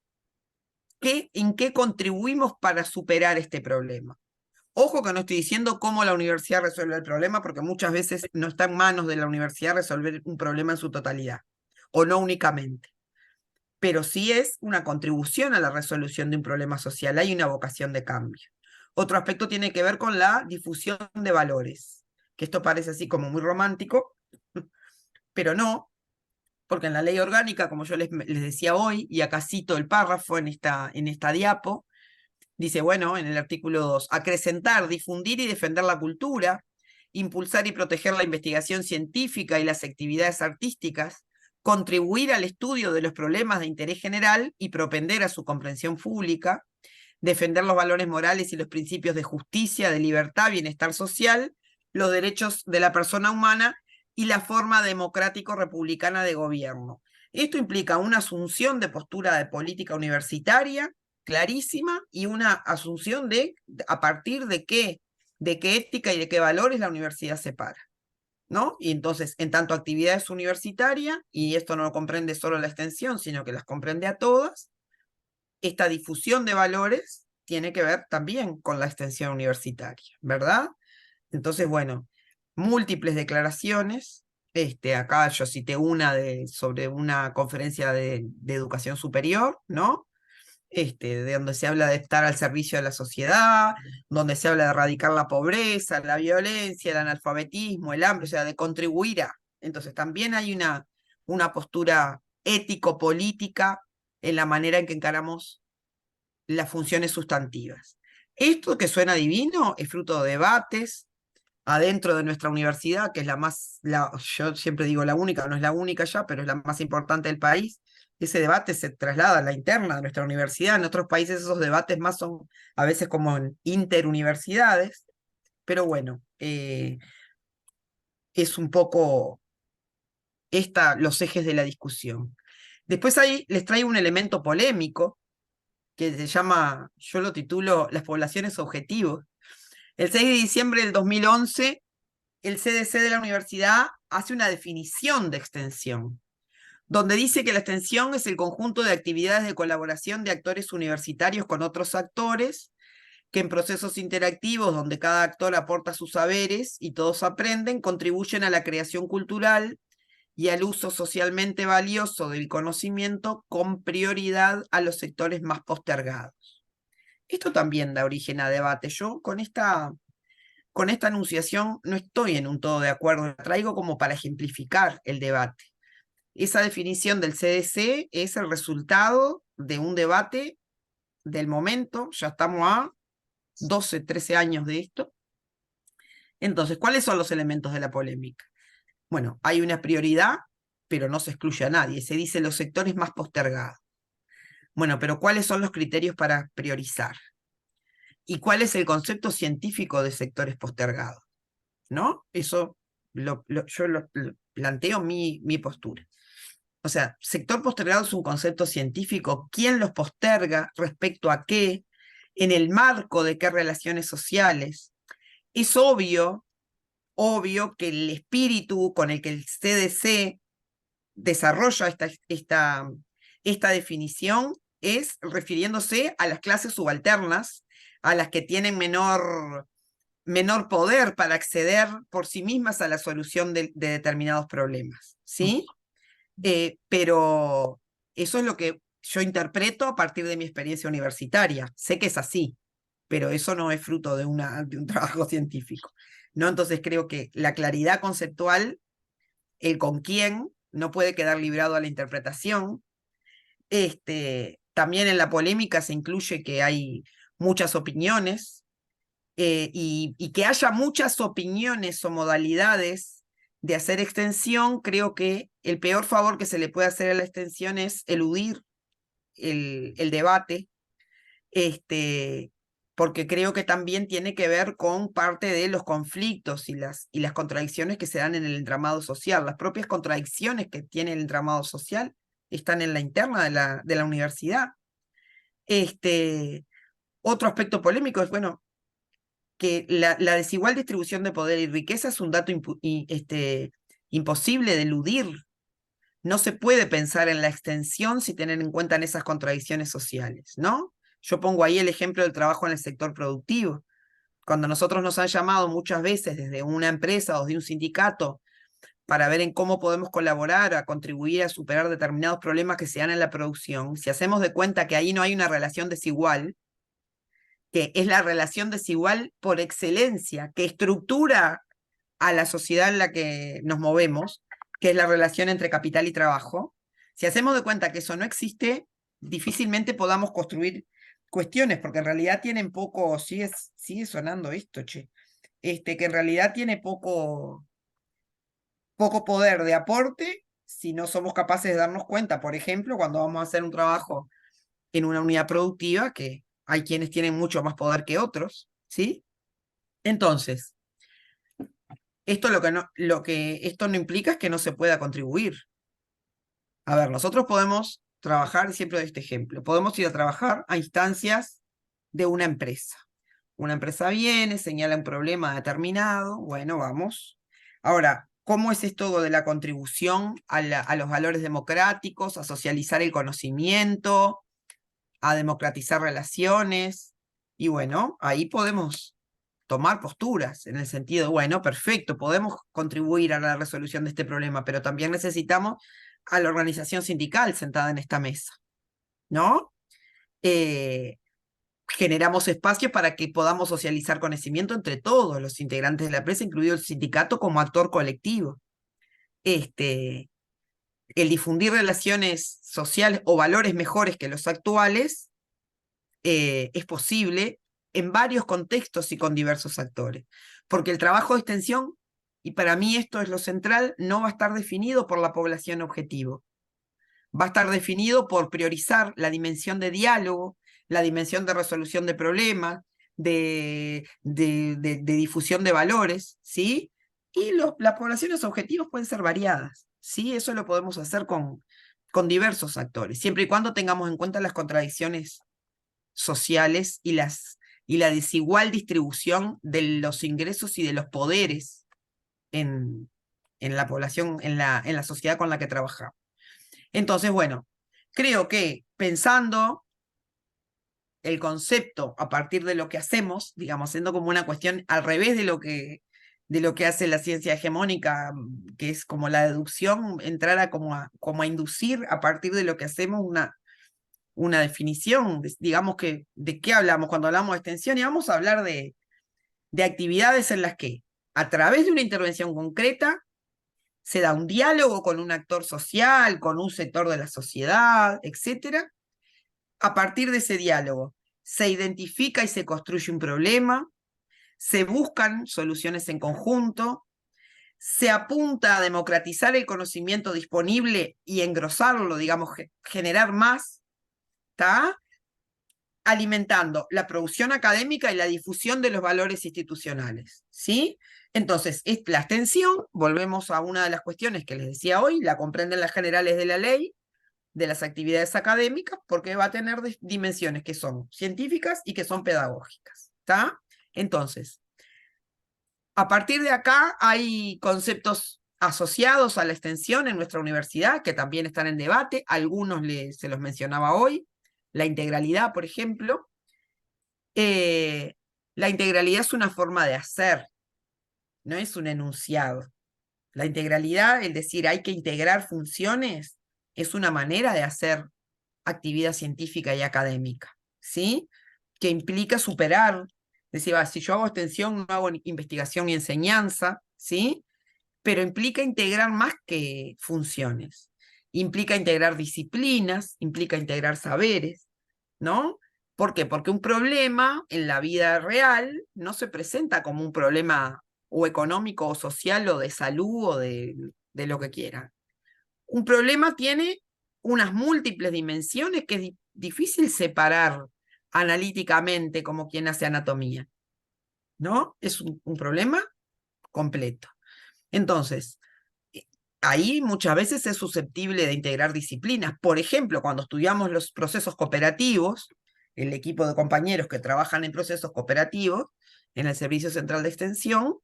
¿en qué contribuimos para superar este problema? Ojo que no estoy diciendo cómo la universidad resuelve el problema, porque muchas veces no está en manos de la universidad resolver un problema en su totalidad, o no únicamente. Pero sí es una contribución a la resolución de un problema social, hay una vocación de cambio. Otro aspecto tiene que ver con la difusión de valores, que esto parece así como muy romántico, pero no, porque en la ley orgánica, como yo les decía hoy, y acá cito el párrafo en esta diapo, dice, bueno, en el artículo 2, acrecentar, difundir y defender la cultura, impulsar y proteger la investigación científica y las actividades artísticas, contribuir al estudio de los problemas de interés general y propender a su comprensión pública, defender los valores morales y los principios de justicia, de libertad, bienestar social, los derechos de la persona humana y la forma democrático-republicana de gobierno. Esto implica una asunción de postura de política universitaria clarísima y una asunción de a partir de qué ética y de qué valores la universidad separa, ¿no? Y entonces, en tanto actividades universitarias, y esto no comprende solo la extensión, sino que las comprende a todas, esta difusión de valores tiene que ver también con la extensión universitaria, ¿verdad? Entonces, bueno, múltiples declaraciones. Acá yo cité una sobre una conferencia de educación superior, ¿no? De donde se habla de estar al servicio de la sociedad, donde se habla de erradicar la pobreza, la violencia, el analfabetismo, el hambre, o sea, de contribuir a. Entonces, también hay una postura ético-política en la manera en que encaramos las funciones sustantivas. Esto que suena divino es fruto de debates adentro de nuestra universidad, que es yo siempre digo la única, no es la única ya, pero es la más importante del país. Ese debate se traslada a la interna de nuestra universidad. En otros países esos debates más son a veces como en interuniversidades, pero bueno, es un poco los ejes de la discusión. Después ahí les traigo un elemento polémico que se llama, yo lo titulo Las poblaciones objetivos. El 6 de diciembre del 2011, el CDC de la universidad hace una definición de extensión, donde dice que la extensión es el conjunto de actividades de colaboración de actores universitarios con otros actores, que en procesos interactivos donde cada actor aporta sus saberes y todos aprenden, contribuyen a la creación cultural y al uso socialmente valioso del conocimiento con prioridad a los sectores más postergados. Esto también da origen a debate. Yo con esta anunciación no estoy en un todo de acuerdo, la traigo como para ejemplificar el debate. Esa definición del CDC es el resultado de un debate del momento, ya estamos a 12, 13 años de esto. Entonces, ¿cuáles son los elementos de la polémica? Bueno, hay una prioridad, pero no se excluye a nadie, se dice los sectores más postergados. Bueno, pero ¿cuáles son los criterios para priorizar? ¿Y cuál es el concepto científico de sectores postergados? ¿No? Eso yo planteo mi postura. O sea, sector postergado es un concepto científico. ¿Quién los posterga? ¿Respecto a qué? ¿En el marco de qué relaciones sociales? Es obvio que el espíritu con el que el CDC desarrolla esta definición es refiriéndose a las clases subalternas, a las que tienen menor poder para acceder por sí mismas a la solución de determinados problemas, ¿sí? Pero eso es lo que yo interpreto a partir de mi experiencia universitaria. Sé que es así, pero eso no es fruto de un trabajo científico, ¿no? Entonces creo que la claridad conceptual, el con quién, no puede quedar librado a la interpretación. También en la polémica se incluye que hay muchas opiniones, y que haya muchas opiniones o modalidades de hacer extensión. Creo que el peor favor que se le puede hacer a la extensión es eludir el debate, porque creo que también tiene que ver con parte de los conflictos y las contradicciones que se dan en el entramado social. Las propias contradicciones que tiene el entramado social están en la interna de la universidad. Otro aspecto polémico es, bueno, que la desigual distribución de poder y riqueza es un dato imposible de eludir. No se puede pensar en la extensión sin tener en cuenta esas contradicciones sociales, ¿no? Yo pongo ahí el ejemplo del trabajo en el sector productivo. Cuando nosotros nos han llamado muchas veces desde una empresa o de un sindicato para ver en cómo podemos colaborar a contribuir a superar determinados problemas que se dan en la producción, si hacemos de cuenta que ahí no hay una relación desigual, que es la relación desigual por excelencia, que estructura a la sociedad en la que nos movemos, que es la relación entre capital y trabajo. Si hacemos de cuenta que eso no existe, difícilmente podamos construir cuestiones, porque en realidad tienen poco, sigue sonando esto, che, que en realidad tiene poco poder de aporte si no somos capaces de darnos cuenta, por ejemplo, cuando vamos a hacer un trabajo en una unidad productiva, que hay quienes tienen mucho más poder que otros, ¿sí? Entonces, esto esto no implica es que no se pueda contribuir. A ver, nosotros podemos trabajar, siempre doy este ejemplo, podemos ir a trabajar a instancias de una empresa. Una empresa viene, señala un problema determinado, bueno, vamos. Ahora, ¿cómo es esto de la contribución a los valores democráticos, a socializar el conocimiento, a democratizar relaciones? Y bueno, ahí podemos tomar posturas en el sentido, bueno, perfecto, podemos contribuir a la resolución de este problema, pero también necesitamos a la organización sindical sentada en esta mesa, ¿no? Generamos espacios para que podamos socializar conocimiento entre todos los integrantes de la empresa, incluido el sindicato como actor colectivo. El difundir relaciones sociales o valores mejores que los actuales es posible en varios contextos y con diversos actores. Porque el trabajo de extensión, y para mí esto es lo central, no va a estar definido por la población objetivo. Va a estar definido por priorizar la dimensión de diálogo, la dimensión de resolución de problemas, de difusión de valores, ¿sí? Y las poblaciones objetivos pueden ser variadas, ¿sí? Eso lo podemos hacer con diversos actores, siempre y cuando tengamos en cuenta las contradicciones sociales y la desigual distribución de los ingresos y de los poderes en la población, en la sociedad con la que trabajamos. Entonces, bueno, creo que pensando el concepto a partir de lo que hacemos, digamos, siendo como una cuestión al revés de lo que hace la ciencia hegemónica, que es como la deducción, entrar a como a inducir a partir de lo que hacemos una definición, digamos, que ¿de qué hablamos cuando hablamos de extensión? Y vamos a hablar de actividades en las que, a través de una intervención concreta, se da un diálogo con un actor social, con un sector de la sociedad, etc. A partir de ese diálogo, se identifica y se construye un problema, se buscan soluciones en conjunto, se apunta a democratizar el conocimiento disponible y engrosarlo, digamos, generar más, ¿está? Alimentando la producción académica y la difusión de los valores institucionales, ¿sí? Entonces, la extensión, volvemos a una de las cuestiones que les decía hoy, la comprenden las generales de la ley, de las actividades académicas, porque va a tener dimensiones que son científicas y que son pedagógicas, ¿está? Entonces, a partir de acá hay conceptos asociados a la extensión en nuestra universidad que también están en debate, algunos se los mencionaba hoy, la integralidad, por ejemplo, la integralidad es una forma de hacer, no es un enunciado. La integralidad, es decir, hay que integrar funciones, es una manera de hacer actividad científica y académica, ¿sí? Que implica superar, es decir, si yo hago extensión, no hago investigación y enseñanza, ¿sí? Pero implica integrar más que funciones. Implica integrar disciplinas, implica integrar saberes, ¿no? ¿Por qué? Porque un problema en la vida real no se presenta como un problema o económico o social o de salud o de lo que quieran. Un problema tiene unas múltiples dimensiones que es difícil separar analíticamente como quien hace anatomía, ¿no? Es un problema completo. Entonces, ahí muchas veces es susceptible de integrar disciplinas. Por ejemplo, cuando estudiamos los procesos cooperativos, el equipo de compañeros que trabajan en procesos cooperativos en el Servicio Central de Extensión,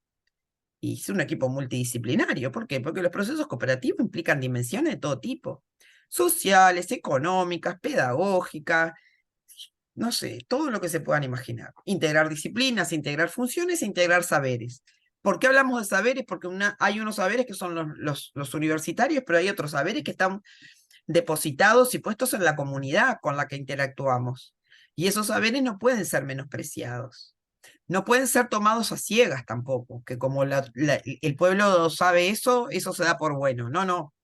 y es un equipo multidisciplinario. ¿Por qué? Porque los procesos cooperativos implican dimensiones de todo tipo, sociales, económicas, pedagógicas, no sé, todo lo que se puedan imaginar. Integrar disciplinas, integrar funciones, integrar saberes. ¿Por qué hablamos de saberes? Porque hay unos saberes que son los universitarios, pero hay otros saberes que están depositados y puestos en la comunidad con la que interactuamos. Y esos saberes no pueden ser menospreciados. No pueden ser tomados a ciegas tampoco, que como el pueblo sabe eso, eso se da por bueno. No, no.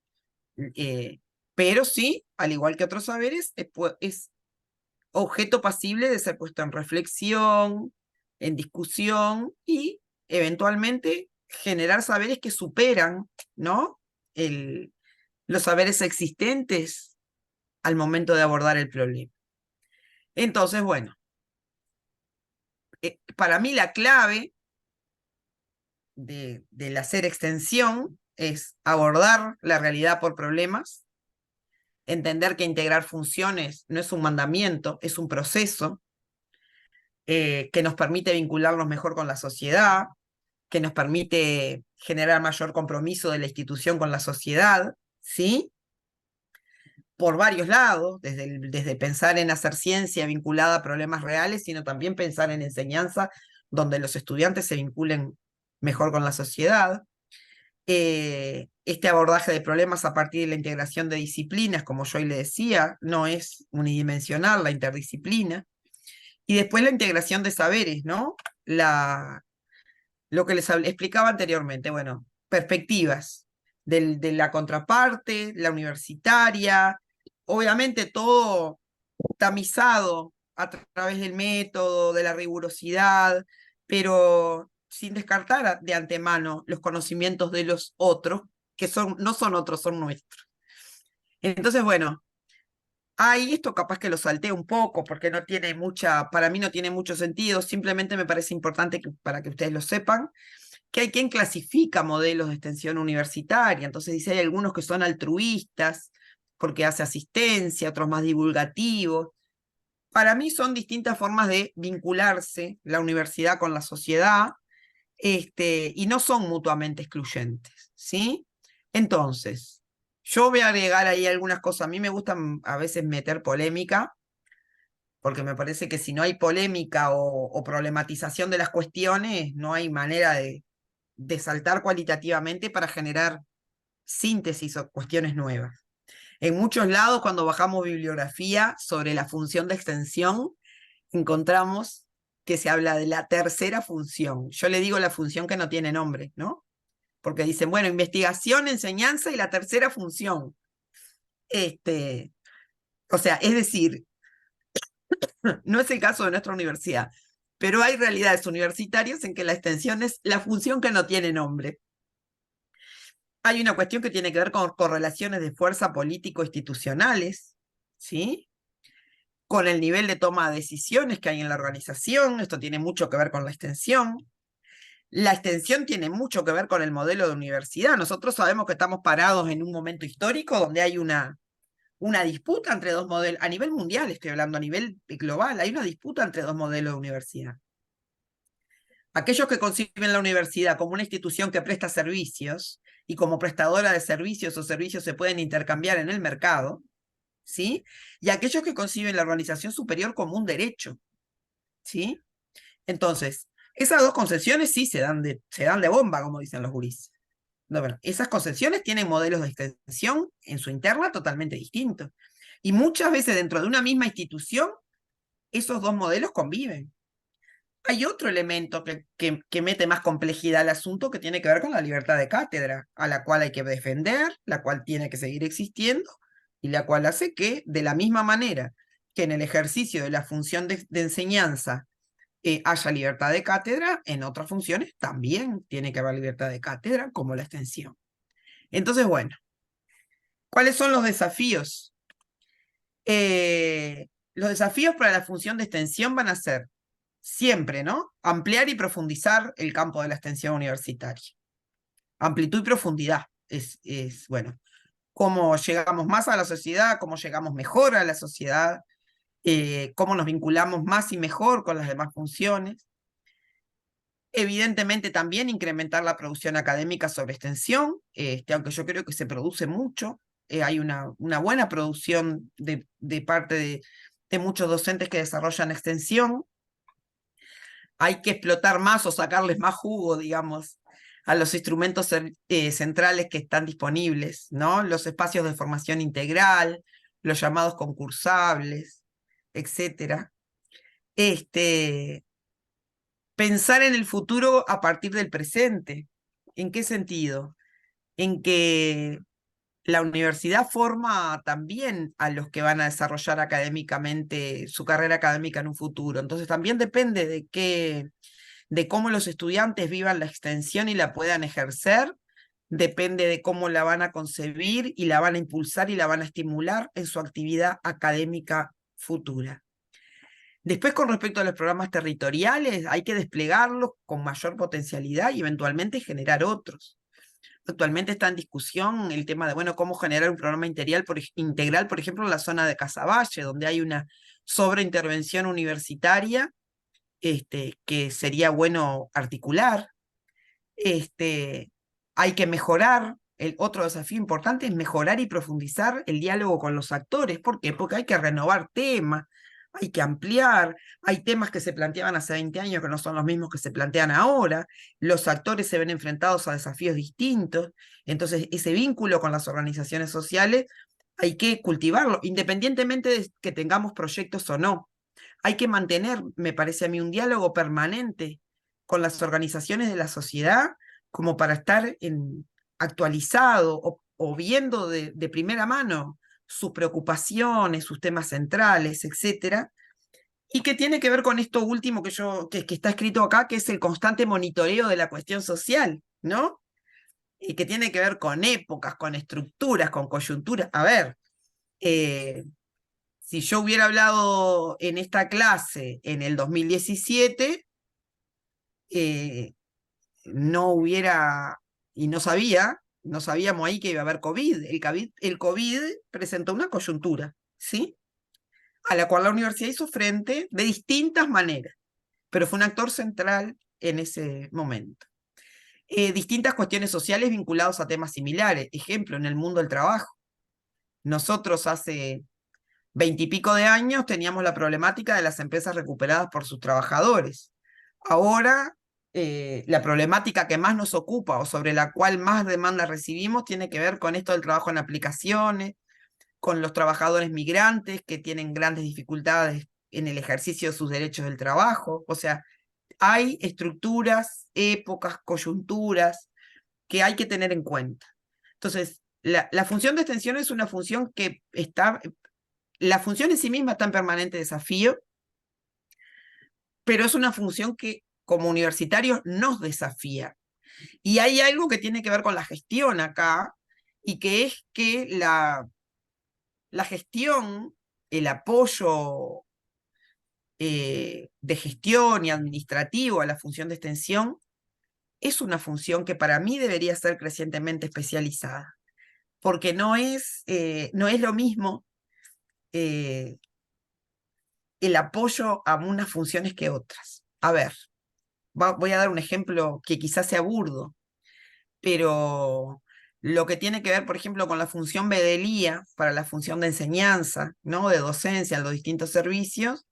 Pero sí, al igual que otros saberes, es objeto pasible de ser puesto en reflexión, en discusión y eventualmente generar saberes que superan, ¿no? Los saberes existentes al momento de abordar el problema. Entonces, bueno, para mí la clave del hacer extensión es abordar la realidad por problemas, entender que integrar funciones no es un mandamiento, es un proceso, que nos permite vincularnos mejor con la sociedad, que nos permite generar mayor compromiso de la institución con la sociedad, ¿sí? Por varios lados, desde pensar en hacer ciencia vinculada a problemas reales, sino también pensar en enseñanza donde los estudiantes se vinculen mejor con la sociedad. Este abordaje de problemas a partir de la integración de disciplinas, como yo hoy le decía, no es unidimensional la interdisciplina. Y después la integración de saberes, ¿no? Lo que les explicaba anteriormente, bueno, perspectivas de la contraparte, la universitaria, obviamente todo tamizado a través del método, de la rigurosidad, pero sin descartar de antemano los conocimientos de los otros, que no son otros, son nuestros. Entonces, bueno, esto capaz que lo salté un poco porque no tiene para mí no tiene mucho sentido, simplemente me parece importante para que ustedes lo sepan, que hay quien clasifica modelos de extensión universitaria, entonces dice, hay algunos que son altruistas porque hace asistencia, otros más divulgativos. Para mí son distintas formas de vincularse la universidad con la sociedad, y no son mutuamente excluyentes, ¿sí? Entonces, yo voy a agregar ahí algunas cosas. A mí me gusta a veces meter polémica, porque me parece que si no hay polémica o problematización de las cuestiones, no hay manera de saltar cualitativamente para generar síntesis o cuestiones nuevas. En muchos lados, cuando bajamos bibliografía sobre la función de extensión, encontramos que se habla de la tercera función. Yo le digo la función que no tiene nombre, ¿no? Porque dicen, bueno, investigación, enseñanza y la tercera función. O sea, es decir, no es el caso de nuestra universidad, pero hay realidades universitarias en que la extensión es la función que no tiene nombre. Hay una cuestión que tiene que ver con correlaciones de fuerza político-institucionales, ¿sí? Con el nivel de toma de decisiones que hay en la organización, esto tiene mucho que ver con la extensión. La extensión tiene mucho que ver con el modelo de universidad. Nosotros sabemos que estamos parados en un momento histórico donde hay una disputa entre dos modelos, a nivel mundial estoy hablando, a nivel global, hay una disputa entre dos modelos de universidad. Aquellos que conciben la universidad como una institución que presta servicios y como prestadora de servicios o servicios se pueden intercambiar en el mercado, ¿sí? Y aquellos que conciben la organización superior como un derecho, ¿sí? Entonces, esas dos concepciones sí se dan de bomba, como dicen los gurís. No, bueno, esas concepciones tienen modelos de extensión en su interna totalmente distintos. Y muchas veces dentro de una misma institución, esos dos modelos conviven. Hay otro elemento que mete más complejidad al asunto que tiene que ver con la libertad de cátedra, a la cual hay que defender, la cual tiene que seguir existiendo, y la cual hace que, de la misma manera que en el ejercicio de la función de enseñanza haya libertad de cátedra, en otras funciones también tiene que haber libertad de cátedra, como la extensión. Entonces, bueno, ¿cuáles son los desafíos? Los desafíos para la función de extensión van a ser siempre, ¿no? Ampliar y profundizar el campo de la extensión universitaria. Amplitud y profundidad bueno, cómo llegamos más a la sociedad, cómo llegamos mejor a la sociedad, cómo nos vinculamos más y mejor con las demás funciones. Evidentemente también incrementar la producción académica sobre extensión, aunque yo creo que se produce mucho, hay una buena producción de parte de muchos docentes que desarrollan extensión. Hay que explotar más o sacarles más jugo, digamos, a los instrumentos centrales que están disponibles, ¿no? Los espacios de formación integral, los llamados concursables, etcétera. Pensar en el futuro a partir del presente. ¿En qué sentido? En que la universidad forma también a los que van a desarrollar académicamente su carrera académica en un futuro. Entonces también depende de cómo los estudiantes vivan la extensión y la puedan ejercer, depende de cómo la van a concebir y la van a impulsar y la van a estimular en su actividad académica futura. Después, con respecto a los programas territoriales, hay que desplegarlos con mayor potencialidad y eventualmente generar otros. Actualmente está en discusión el tema de, bueno, cómo generar un programa integral, por ejemplo, en la zona de Casaballe, donde hay una sobreintervención universitaria, que sería bueno articular. Hay que mejorar, el otro desafío importante es mejorar y profundizar el diálogo con los actores. ¿Por qué? Porque hay que renovar temas, hay que ampliar, hay temas que se planteaban hace 20 años que no son los mismos que se plantean ahora, los actores se ven enfrentados a desafíos distintos, entonces ese vínculo con las organizaciones sociales hay que cultivarlo, independientemente de que tengamos proyectos o no. Hay que mantener, me parece a mí, un diálogo permanente con las organizaciones de la sociedad como para estar actualizado o viendo de primera mano sus preocupaciones, sus temas centrales, etcétera, y que tiene que ver con esto último que está escrito acá, que es el constante monitoreo de la cuestión social, ¿no? Y que tiene que ver con épocas, con estructuras, con coyunturas. A ver, si yo hubiera hablado en esta clase en el 2017, no hubiera, y no sabíamos ahí que iba a haber COVID. El COVID presentó una coyuntura, ¿sí? A la cual la universidad hizo frente de distintas maneras, pero fue un actor central en ese momento. Distintas cuestiones sociales vinculadas a temas similares. Ejemplo, en el mundo del trabajo. Nosotros hace 20 y pico de años teníamos la problemática de las empresas recuperadas por sus trabajadores. Ahora, la problemática que más nos ocupa o sobre la cual más demanda recibimos tiene que ver con esto del trabajo en aplicaciones, con los trabajadores migrantes que tienen grandes dificultades en el ejercicio de sus derechos del trabajo. O sea, hay estructuras, épocas, coyunturas que hay que tener en cuenta. Entonces, la función de extensión es una función que la función en sí misma está en permanente desafío, pero es una función que como universitarios nos desafía. Y hay algo que tiene que ver con la gestión acá, y que es que la gestión, el apoyo de gestión y administrativo a la función de extensión, es una función que para mí debería ser crecientemente especializada, porque no es lo mismo el apoyo a unas funciones que otras. A ver, voy a dar un ejemplo que quizás sea burdo, pero lo que tiene que ver, por ejemplo, con la función bedelía para la función de enseñanza, ¿no? De docencia en los distintos servicios,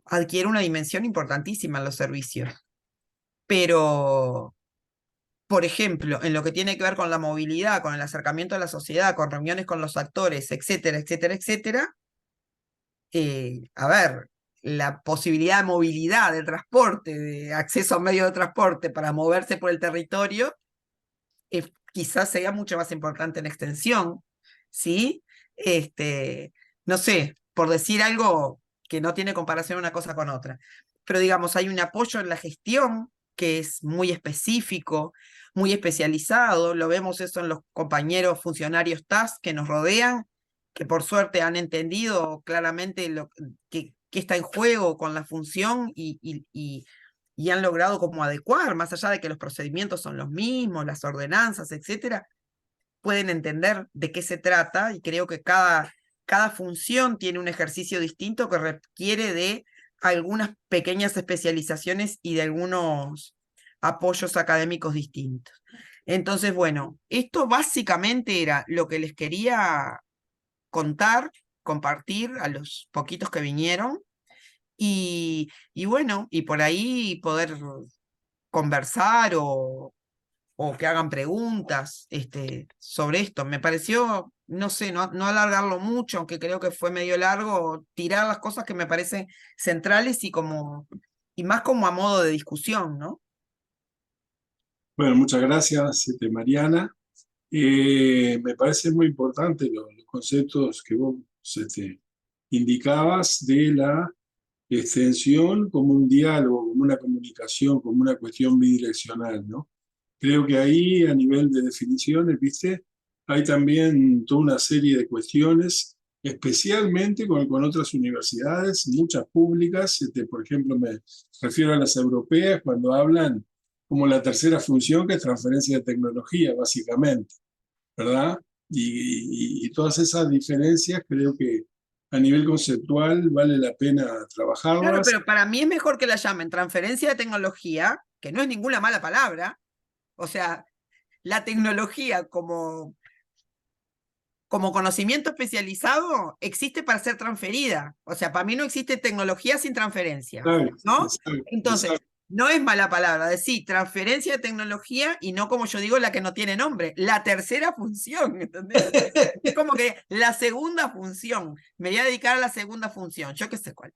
adquiere una dimensión importantísima en los servicios. Pero, por ejemplo, en lo que tiene que ver con la movilidad, con el acercamiento a la sociedad, con reuniones con los actores, etcétera, etcétera, etcétera, a ver, la posibilidad de movilidad, de transporte, de acceso a medios de transporte para moverse por el territorio, quizás sea mucho más importante en extensión, ¿sí? No sé, por decir algo que no tiene comparación una cosa con otra, pero digamos, hay un apoyo en la gestión que es muy específico, muy especializado, lo vemos eso en los compañeros funcionarios TAS que nos rodean, que por suerte han entendido claramente lo que está en juego con la función y han logrado como adecuar, más allá de que los procedimientos son los mismos, las ordenanzas, etcétera, pueden entender de qué se trata y creo que cada función tiene un ejercicio distinto que requiere de algunas pequeñas especializaciones y de algunos apoyos académicos distintos. Entonces, bueno, esto básicamente era lo que les quería contar, compartir a los poquitos que vinieron. Y bueno, y por ahí poder conversar o que hagan preguntas sobre esto. Me pareció, no sé, no alargarlo mucho, aunque creo que fue medio largo, tirar las cosas que me parecen centrales y más como a modo de discusión, ¿no? Bueno, muchas gracias, Mariana. Me parece muy importante los conceptos que vos indicabas de la extensión como un diálogo, como una comunicación, como una cuestión bidireccional, ¿no? Creo que ahí, a nivel de definiciones, ¿viste? Hay también toda una serie de cuestiones, especialmente con otras universidades, muchas públicas, por ejemplo, me refiero a las europeas, cuando hablan como la tercera función, que es transferencia de tecnología, básicamente, ¿verdad? Y todas esas diferencias creo que a nivel conceptual vale la pena Claro, trabajarlas. pero para mí es mejor que la llamen transferencia de tecnología, que no es ninguna mala palabra. O sea, la tecnología como conocimiento especializado existe para ser transferida. O sea, para mí no existe tecnología sin transferencia, Exacto, ¿no? exacto, Entonces, exacto. no es mala palabra decir transferencia de tecnología y no como yo digo la que no tiene nombre, la tercera función, ¿entendés? Es como que la segunda función, me voy a dedicar a la segunda función, yo qué sé cuál.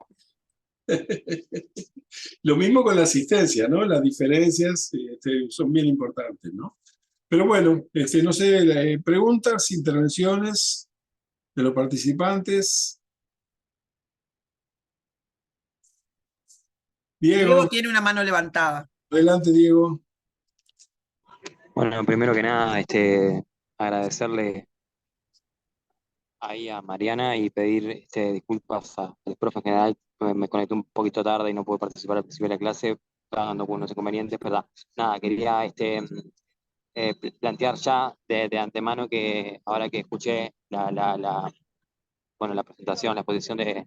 Lo mismo con la asistencia, ¿no? Las diferencias son bien importantes, ¿no? Pero bueno, no sé, preguntas, intervenciones de los participantes. Diego Diego, tiene una mano levantada. adelante, Diego. Bueno, primero que nada, agradecerle ahí a Mariana y pedir disculpas al profe en general. Me conecté un poquito tarde y no pude participar al principio de la clase, estaba dando con unos inconvenientes, ¿verdad? Nada, quería plantear ya de antemano que ahora que escuché bueno, la presentación, la exposición de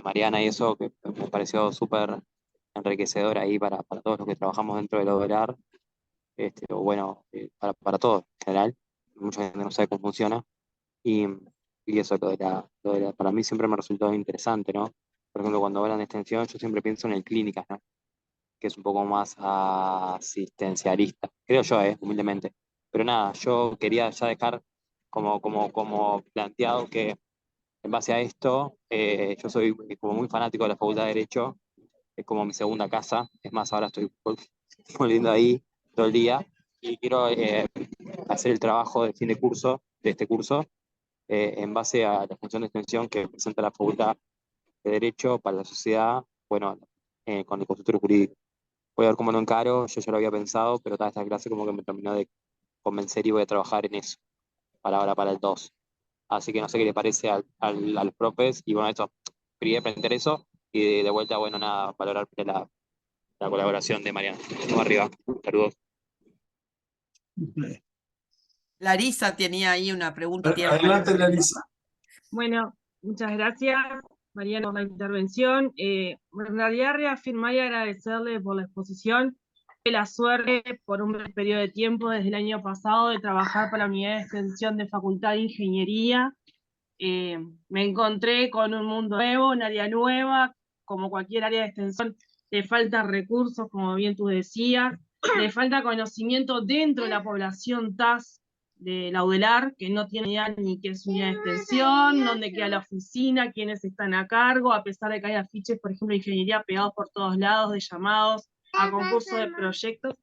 Mariana y eso, que me pareció súper enriquecedor ahí para todos los que trabajamos dentro del ODELAR, o bueno, para todos en general. Mucha gente no sabe cómo funciona. Y, y eso, para mí siempre me resultó interesante, ¿no? Por ejemplo, cuando hablan de extensión, yo siempre pienso en el clínicas, ¿no? Que es un poco más asistencialista, creo yo, humildemente. Pero nada, yo quería ya dejar como planteado que en base a esto, yo soy como muy fanático de la Facultad de Derecho, es como mi segunda casa, es más, ahora estoy volviendo ahí todo el día y quiero hacer el trabajo de fin de curso, de este curso, en base a la función de extensión que presenta la Facultad de Derecho para la sociedad, bueno, con el consultorio jurídico. Voy a ver cómo lo encaro, yo ya lo había pensado, pero toda esta clase como que me terminó de convencer y voy a trabajar en eso, para ahora, para el 2. Así que no sé qué le parece a los profes, y bueno, esto, quería aprender eso, y de vuelta, bueno, nada, valorar la colaboración de Mariana. Vamos arriba, saludos. Larisa tenía ahí una pregunta, tiene la mano Adelante, levantada. Larisa. Bueno, muchas gracias, Mariana, por la intervención. En realidad, reafirmar y agradecerle por la exposición. la suerte por un breve periodo de tiempo desde el año pasado de trabajar para la unidad de extensión de Facultad de Ingeniería. Me encontré con un mundo nuevo, un área nueva, como cualquier área de extensión, le faltan recursos, como bien tú decías, le falta conocimiento dentro de la población TAS de la UDELAR, que no tiene idea ni qué es unidad de extensión, dónde queda la oficina, quiénes están a cargo, a pesar de que hay afiches, por ejemplo, de ingeniería pegados por todos lados, de llamados a concursos de proyectos.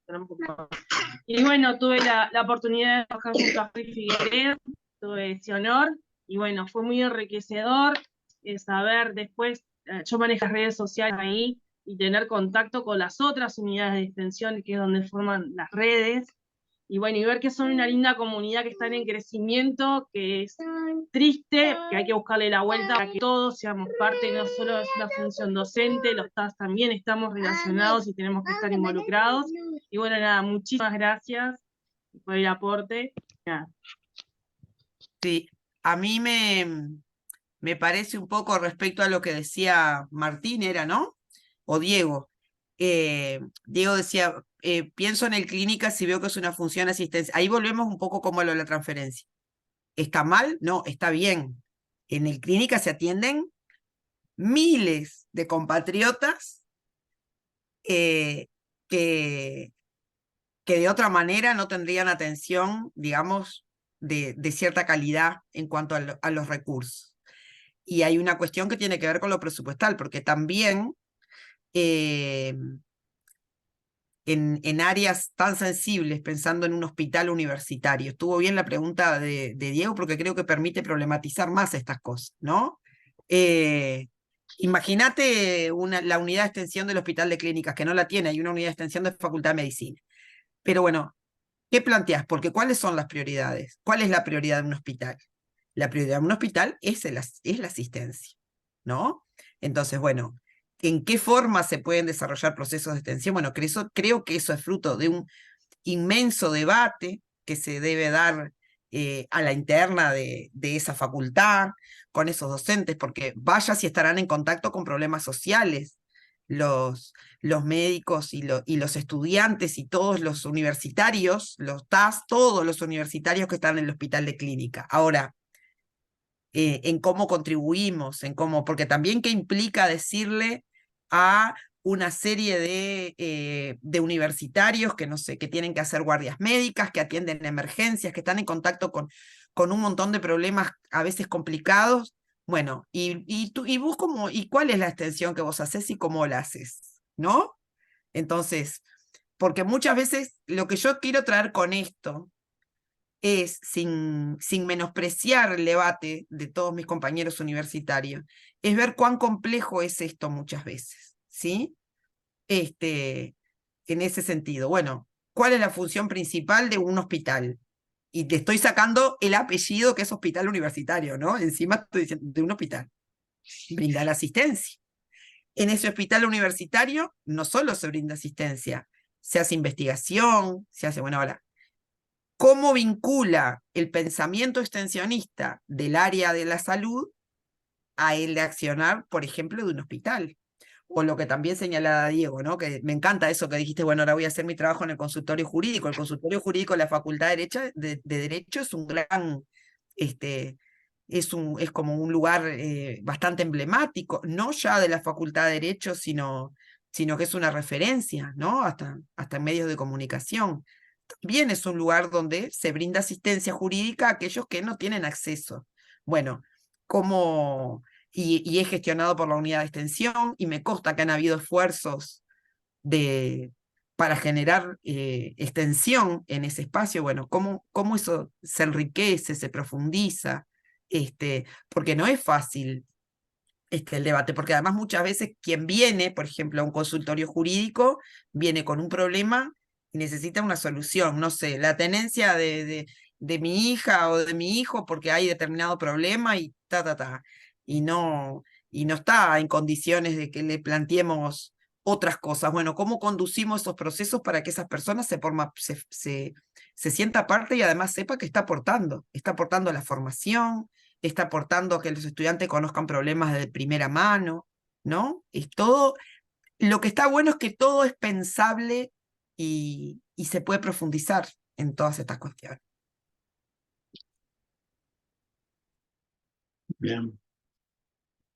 Y bueno, tuve la oportunidad de trabajar junto a Fri Figueredo, tuve ese honor, y bueno, fue muy enriquecedor saber después, yo manejo redes sociales ahí, y tener contacto con las otras unidades de extensión, que es donde forman las redes, y bueno, y ver que son una linda comunidad que está en crecimiento, que es triste, que hay que buscarle la vuelta para que todos seamos parte, no solo es una función docente, los TAS también estamos relacionados y tenemos que estar involucrados. Y bueno, nada, muchísimas gracias por el aporte. Nada. Sí, a mí me parece un poco respecto a lo que decía Martín, ¿era, no? O Diego. Diego decía, pienso en el clínica si veo que es una función asistencia. Ahí volvemos un poco como a lo de la transferencia. ¿Está mal? No, está bien. En el clínica se atienden miles de compatriotas que, que de otra manera no tendrían atención, digamos, de cierta calidad en cuanto a los recursos. Y hay una cuestión que tiene que ver con lo presupuestal, porque también en áreas tan sensibles, pensando en un hospital universitario, estuvo bien la pregunta de Diego, porque creo que permite problematizar más estas cosas, ¿no? Imagínate la unidad de extensión del Hospital de Clínicas, que no la tiene, hay una unidad de extensión de Facultad de Medicina. Pero bueno, ¿qué planteás? Porque ¿cuáles son las prioridades? ¿Cuál es la prioridad de un hospital? La prioridad de un hospital es la asistencia, ¿no? Entonces, bueno, ¿en qué forma se pueden desarrollar procesos de extensión? Bueno, creo que eso es fruto de un inmenso debate que se debe dar a la interna de esa facultad, con esos docentes, porque vaya si estarán en contacto con problemas sociales los médicos y los estudiantes y todos los universitarios, los TAS, todos los universitarios que están en el hospital de clínica. Ahora, en cómo contribuimos, porque también qué implica decirle a una serie de universitarios que no sé, que tienen que hacer guardias médicas, que atienden emergencias, que están en contacto con un montón de problemas a veces complicados. Bueno, y vos ¿y cuál es la extensión que vos haces y cómo la haces? ¿No? Entonces, porque muchas veces lo que yo quiero traer con esto es, sin menospreciar el debate de todos mis compañeros universitarios, es ver cuán complejo es esto muchas veces, ¿sí? En ese sentido, bueno, ¿cuál es la función principal de un hospital? Y te estoy sacando el apellido que es hospital universitario, ¿no? Encima estoy diciendo de un hospital. Brindar asistencia. En ese hospital universitario no solo se brinda asistencia, se hace investigación, se hace, bueno, ahora, ¿cómo vincula el pensamiento extensionista del área de la salud a el de accionar, por ejemplo, de un hospital? O lo que también señalaba Diego, ¿no? Que me encanta eso que dijiste, bueno, ahora voy a hacer mi trabajo en el consultorio jurídico. El consultorio jurídico de la Facultad de Derecho es un gran, es como un lugar bastante emblemático, no ya de la Facultad de Derecho, sino que es una referencia, ¿no? Hasta en medios de comunicación. También es un lugar donde se brinda asistencia jurídica a aquellos que no tienen acceso. Bueno, y es gestionado por la unidad de extensión, y me consta que han habido esfuerzos para generar extensión en ese espacio. Bueno, cómo eso se enriquece, se profundiza, porque no es fácil el debate, porque además muchas veces quien viene, por ejemplo, a un consultorio jurídico, viene con un problema y necesita una solución, no sé, la tenencia de mi hija o de mi hijo porque hay determinado problema y y no está en condiciones de que le planteemos otras cosas. Bueno, ¿cómo conducimos esos procesos para que esas personas se sienta parte y además sepa que está aportando a la formación, está aportando a que los estudiantes conozcan problemas de primera mano, ¿no? Es todo, lo que está bueno es que todo es pensable y se puede profundizar en todas estas cuestiones. Bien.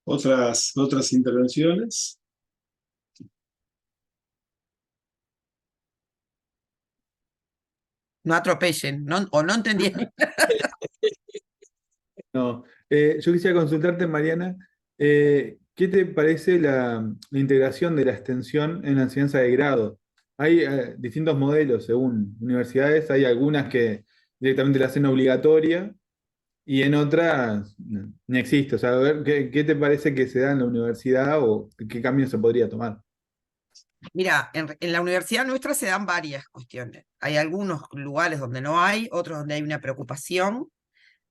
¿Otras intervenciones? No atropellen, o no entendieron. No, yo quisiera consultarte, Mariana, ¿qué te parece la integración de la extensión en la enseñanza de grado? Hay distintos modelos según universidades, hay algunas que directamente la hacen obligatoria y en otras no existe. O sea, a ver, ¿qué te parece que se da en la universidad o qué camino se podría tomar? Mira, en la universidad nuestra se dan varias cuestiones. Hay algunos lugares donde no hay, otros donde hay una preocupación.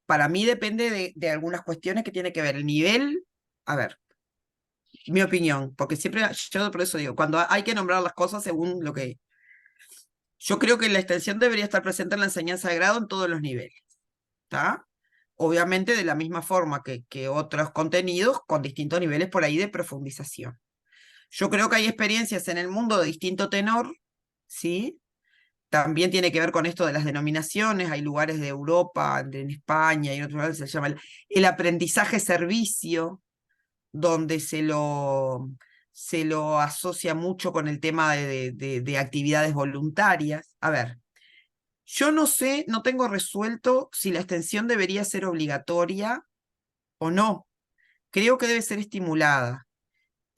Para mí depende de algunas cuestiones que tiene que ver el nivel. A ver, mi opinión, porque siempre, yo por eso digo, cuando hay que nombrar las cosas según lo que... Yo creo que la extensión debería estar presente en la enseñanza de grado en todos los niveles, ¿está? Obviamente de la misma forma que otros contenidos con distintos niveles por ahí de profundización. Yo creo que hay experiencias en el mundo de distinto tenor, ¿sí? También tiene que ver con esto de las denominaciones. Hay lugares de Europa, en España y en otros lugares que se llama el aprendizaje servicio, donde se lo asocia mucho con el tema de actividades voluntarias. A ver, yo no sé, no tengo resuelto si la extensión debería ser obligatoria o no. Creo que debe ser estimulada.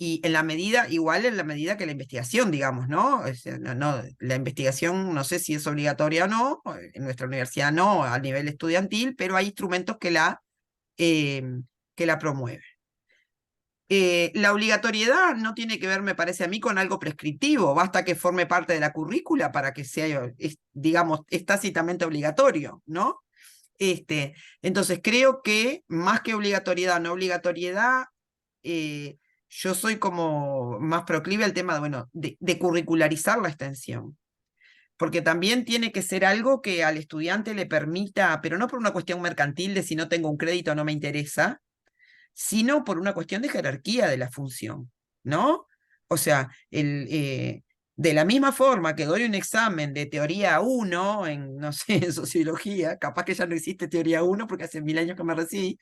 Y en la medida, igual en la medida que la investigación, digamos, ¿no? O sea, la investigación no sé si es obligatoria o no, en nuestra universidad no, a nivel estudiantil, pero hay instrumentos eh, que la promueven. La obligatoriedad no tiene que ver, me parece a mí, con algo prescriptivo, basta que forme parte de la currícula para que sea, digamos, es tácitamente obligatorio, ¿no? Entonces creo que más que obligatoriedad, no obligatoriedad, yo soy como más proclive al tema de, bueno, de curricularizar la extensión, porque también tiene que ser algo que al estudiante le permita, pero no por una cuestión mercantil de si no tengo un crédito no me interesa, sino por una cuestión de jerarquía de la función, ¿no? O sea, de la misma forma que doy un examen de teoría 1 en, no sé, en sociología, capaz que ya no existe teoría 1 porque hace 1000 años que me recibí,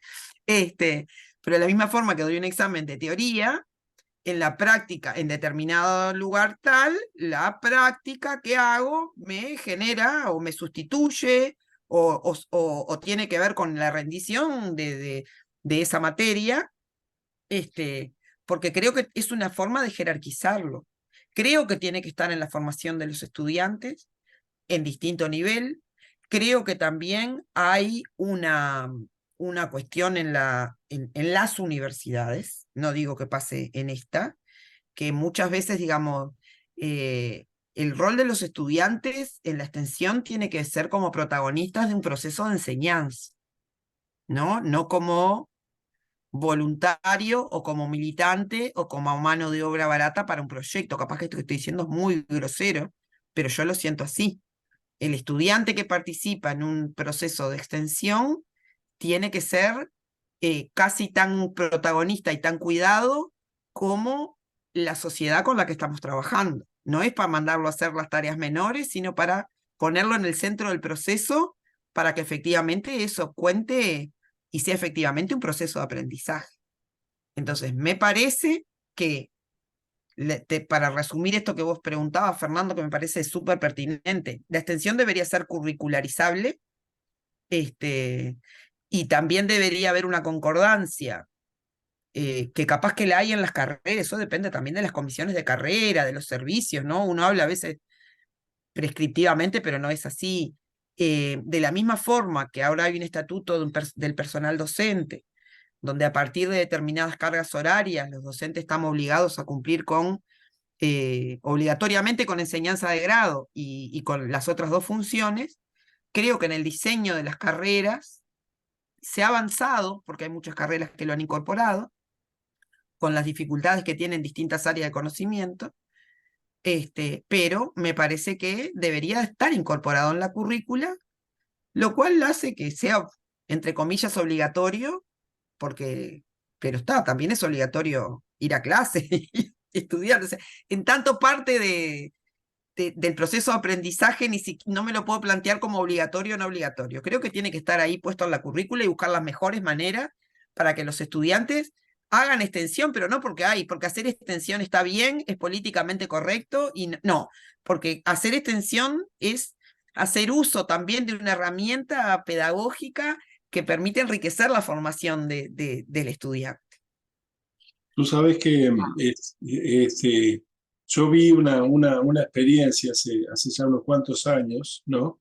pero de la misma forma que doy un examen de teoría, en la práctica, en determinado lugar tal, la práctica que hago me genera o me sustituye o tiene que ver con la rendición de esa materia, porque creo que es una forma de jerarquizarlo. Creo que tiene que estar en la formación de los estudiantes en distinto nivel. Creo que también hay una cuestión en las universidades, no digo que pase en esta, que muchas veces, digamos, el rol de los estudiantes en la extensión tiene que ser como protagonistas de un proceso de enseñanza, ¿no? No como voluntario o como militante o como mano de obra barata para un proyecto. Capaz que esto que estoy diciendo es muy grosero, pero yo lo siento así. El estudiante que participa en un proceso de extensión tiene que ser casi tan protagonista y tan cuidado como la sociedad con la que estamos trabajando. No es para mandarlo a hacer las tareas menores, sino para ponerlo en el centro del proceso para que efectivamente eso cuente y sea efectivamente un proceso de aprendizaje. Entonces, me parece que, para resumir esto que vos preguntabas, Fernando, que me parece súper pertinente, la extensión debería ser curricularizable, y también debería haber una concordancia, que capaz que la hay en las carreras, eso depende también de las comisiones de carrera, de los servicios, ¿no? Uno habla a veces prescriptivamente, pero no es así. De la misma forma que ahora hay un estatuto del personal docente, donde a partir de determinadas cargas horarias los docentes estamos obligados a cumplir obligatoriamente con enseñanza de grado y con las otras dos funciones. Creo que en el diseño de las carreras se ha avanzado, porque hay muchas carreras que lo han incorporado, con las dificultades que tienen distintas áreas de conocimiento, pero me parece que debería estar incorporado en la currícula, lo cual hace que sea, entre comillas, obligatorio, pero también es obligatorio ir a clase y estudiar. O sea, en tanto parte del proceso de aprendizaje no me lo puedo plantear como obligatorio o no obligatorio. Creo que tiene que estar ahí puesto en la currícula y buscar las mejores maneras para que los estudiantes hagan extensión, pero no porque hacer extensión está bien, es políticamente correcto, y no, porque hacer extensión es hacer uso también de una herramienta pedagógica que permite enriquecer la formación del estudiante. Tú sabes que yo vi una experiencia hace ya unos cuantos años, ¿no?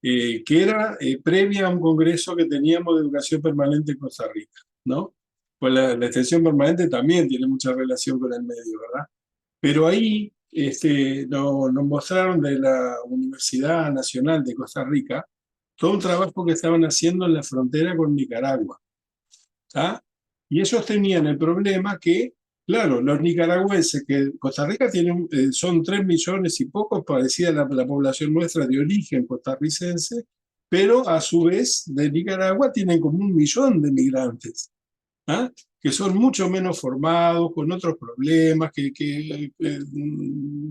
Que era previa a un congreso que teníamos de educación permanente en Costa Rica, ¿no? Pues la extensión permanente también tiene mucha relación con el medio, ¿verdad? Pero ahí nos mostraron de la Universidad Nacional de Costa Rica todo un trabajo que estaban haciendo en la frontera con Nicaragua. ¿Ah? Y ellos tenían el problema que, claro, los nicaragüenses, que Costa Rica tiene, son 3 millones y poco, parecida a la población nuestra de origen costarricense, pero a su vez de Nicaragua tienen como 1 millón de migrantes, ¿ah? Que son mucho menos formados, con otros problemas,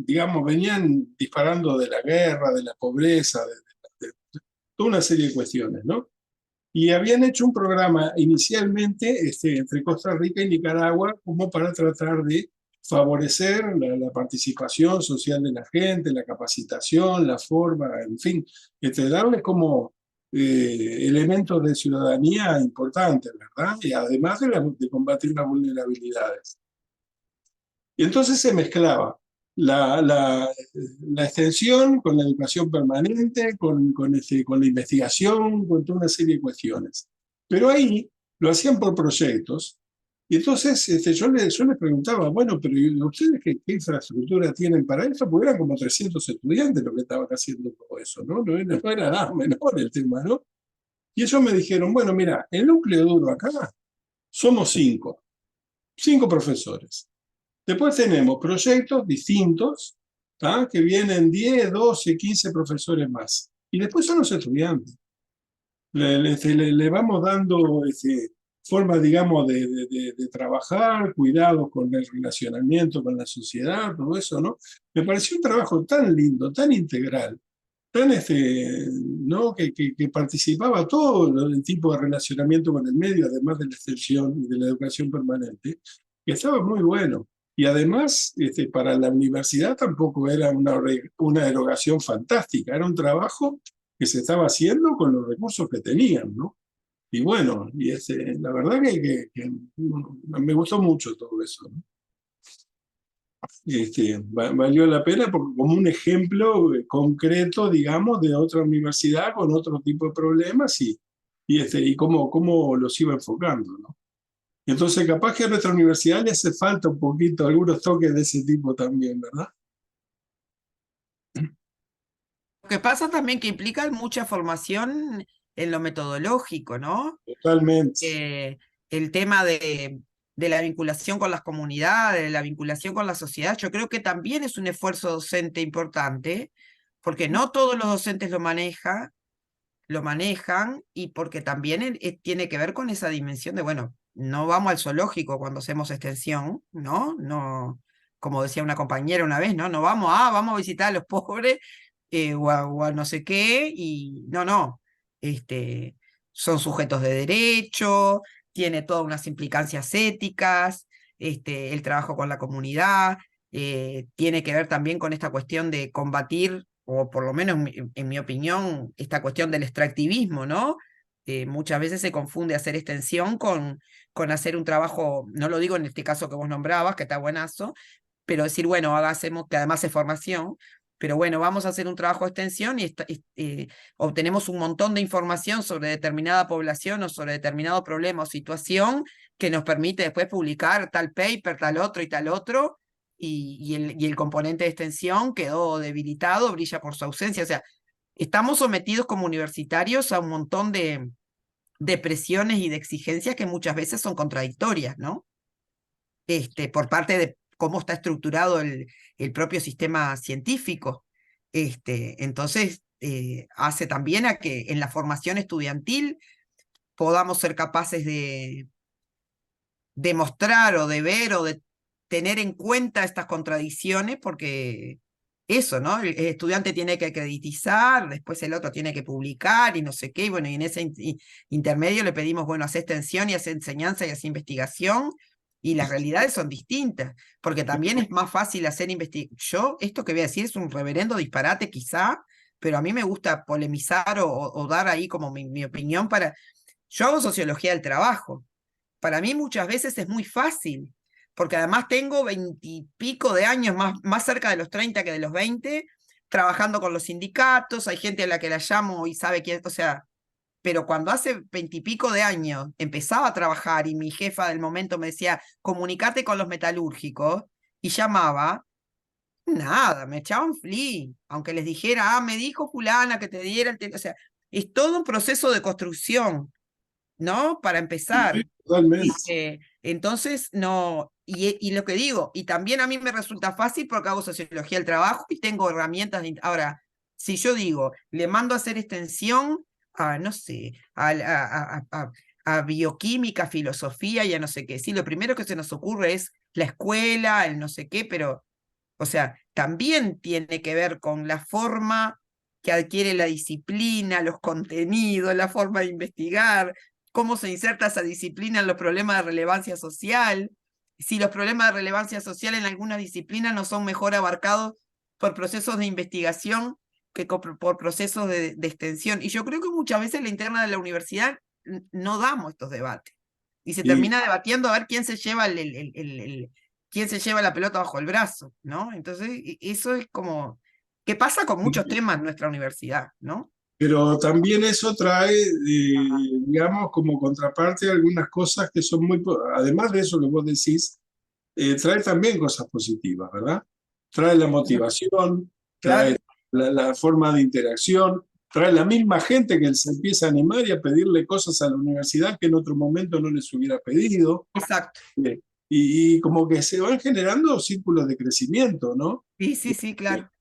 digamos, venían disparando de la guerra, de la pobreza, de toda una serie de cuestiones, ¿no? Y habían hecho un programa inicialmente entre Costa Rica y Nicaragua como para tratar de favorecer la participación social de la gente, la capacitación, la forma, en fin, darles como elementos de ciudadanía importantes, ¿verdad? Y además de combatir las vulnerabilidades. Y entonces se mezclaba la extensión con la educación permanente, con la investigación, con toda una serie de cuestiones. Pero ahí lo hacían por proyectos. Y entonces yo les preguntaba, bueno, pero ¿ustedes qué infraestructura tienen para eso? Porque eran como 300 estudiantes los que estaban haciendo todo eso, ¿no? No era nada menor el tema, ¿no? Y ellos me dijeron, bueno, mira, el núcleo duro acá somos 5 profesores. Después tenemos proyectos distintos, ¿tá? Que vienen 10, 12, 15 profesores más. Y después son los estudiantes. Le vamos dando forma, digamos, de trabajar, cuidados con el relacionamiento con la sociedad, todo eso, ¿no? Me pareció un trabajo tan lindo, tan integral, tan ¿no? Que participaba todo el tipo de relacionamiento con el medio, además de la extensión y de la educación permanente, que estaba muy bueno. Y además, para la universidad tampoco era una erogación fantástica, era un trabajo que se estaba haciendo con los recursos que tenían, ¿no? Y bueno, la verdad que me gustó mucho todo eso, ¿no? Valió la pena porque como un ejemplo concreto, digamos, de otra universidad con otro tipo de problemas y cómo los iba enfocando, ¿no? Entonces, capaz que a nuestra universidad le hace falta un poquito, algunos toques de ese tipo también, ¿verdad? Lo que pasa también que implica mucha formación en lo metodológico, ¿no? Totalmente. El tema de la vinculación con las comunidades, de la vinculación con la sociedad, yo creo que también es un esfuerzo docente importante, porque no todos los docentes lo manejan y porque también tiene que ver con esa dimensión de, bueno, no vamos al zoológico cuando hacemos extensión, ¿no? No, como decía una compañera una vez, ¿no? No vamos a visitar a los pobres o a no sé qué, y no, son sujetos de derecho, tiene todas unas implicancias éticas, el trabajo con la comunidad, tiene que ver también con esta cuestión de combatir, o por lo menos en mi opinión, esta cuestión del extractivismo, ¿no? Muchas veces se confunde hacer extensión con hacer un trabajo, no lo digo en este caso que vos nombrabas, que está buenazo, pero decir, bueno, hacemos, que además es formación, pero bueno, vamos a hacer un trabajo de extensión y obtenemos un montón de información sobre determinada población o sobre determinado problema o situación que nos permite después publicar tal paper, tal otro y tal otro, y el componente de extensión quedó debilitado, brilla por su ausencia. O sea, estamos sometidos como universitarios a un montón de presiones y de exigencias que muchas veces son contradictorias, ¿no? Por parte de cómo está estructurado el propio sistema científico. Entonces, hace también a que en la formación estudiantil podamos ser capaces de mostrar o de ver o de tener en cuenta estas contradicciones, porque eso, ¿no? El estudiante tiene que acreditizar, después el otro tiene que publicar y no sé qué, y bueno, y en ese intermedio le pedimos, bueno, hacer extensión y hacer enseñanza y hacer investigación, y las realidades son distintas, porque también es más fácil hacer investigación. Yo, esto que voy a decir es un reverendo disparate quizá, pero a mí me gusta polemizar o dar ahí como mi opinión para... Yo hago sociología del trabajo. Para mí muchas veces es muy fácil, porque además tengo 20 y pico de años, más cerca de los 30 que de los 20, trabajando con los sindicatos, hay gente a la que la llamo y sabe quién, o sea, pero cuando hace 20 y pico de años empezaba a trabajar y mi jefa del momento me decía, comunicate con los metalúrgicos, y llamaba, nada, me echaban flea, aunque les dijera, me dijo fulana que te diera o sea, es todo un proceso de construcción, ¿no? Para empezar. Totalmente. Entonces, no, y lo que digo, y también a mí me resulta fácil porque hago sociología del trabajo y tengo herramientas. Ahora, si yo digo, le mando a hacer extensión a, no sé, a bioquímica, filosofía y a no sé qué, sí, lo primero que se nos ocurre es la escuela, el no sé qué, pero, o sea, también tiene que ver con la forma que adquiere la disciplina, los contenidos, la forma de investigar, cómo se inserta esa disciplina en los problemas de relevancia social, si los problemas de relevancia social en algunas disciplinas no son mejor abarcados por procesos de investigación que por procesos de extensión. Y yo creo que muchas veces la interna de la universidad no damos estos debates. Y se Y, termina debatiendo a ver quién se lleva quién se lleva la pelota bajo el brazo, ¿no? Entonces, eso es como, ¿qué pasa con muchos temas en nuestra universidad, ¿no? pero también eso trae, digamos, como contraparte algunas cosas que son además de eso que vos decís, trae también cosas positivas, ¿verdad? Trae la motivación, Claro, trae la forma de interacción, trae la misma gente que se empieza a animar y a pedirle cosas a la universidad que en otro momento no les hubiera pedido. exacto. Y como que se van generando círculos de crecimiento, ¿no? Sí, sí, sí, claro,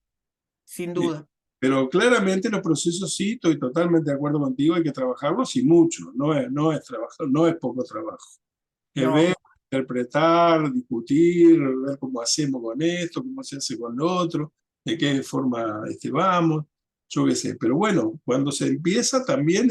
sin Eh, duda. Pero claramente los procesos sí, estoy totalmente de acuerdo contigo, hay que trabajarlos y mucho, no es trabajo, no es poco trabajo. Es ver, No, interpretar, discutir, ver cómo hacemos con esto, cómo se hace con lo otro, de qué forma vamos, yo qué sé. Pero bueno, cuando se empieza también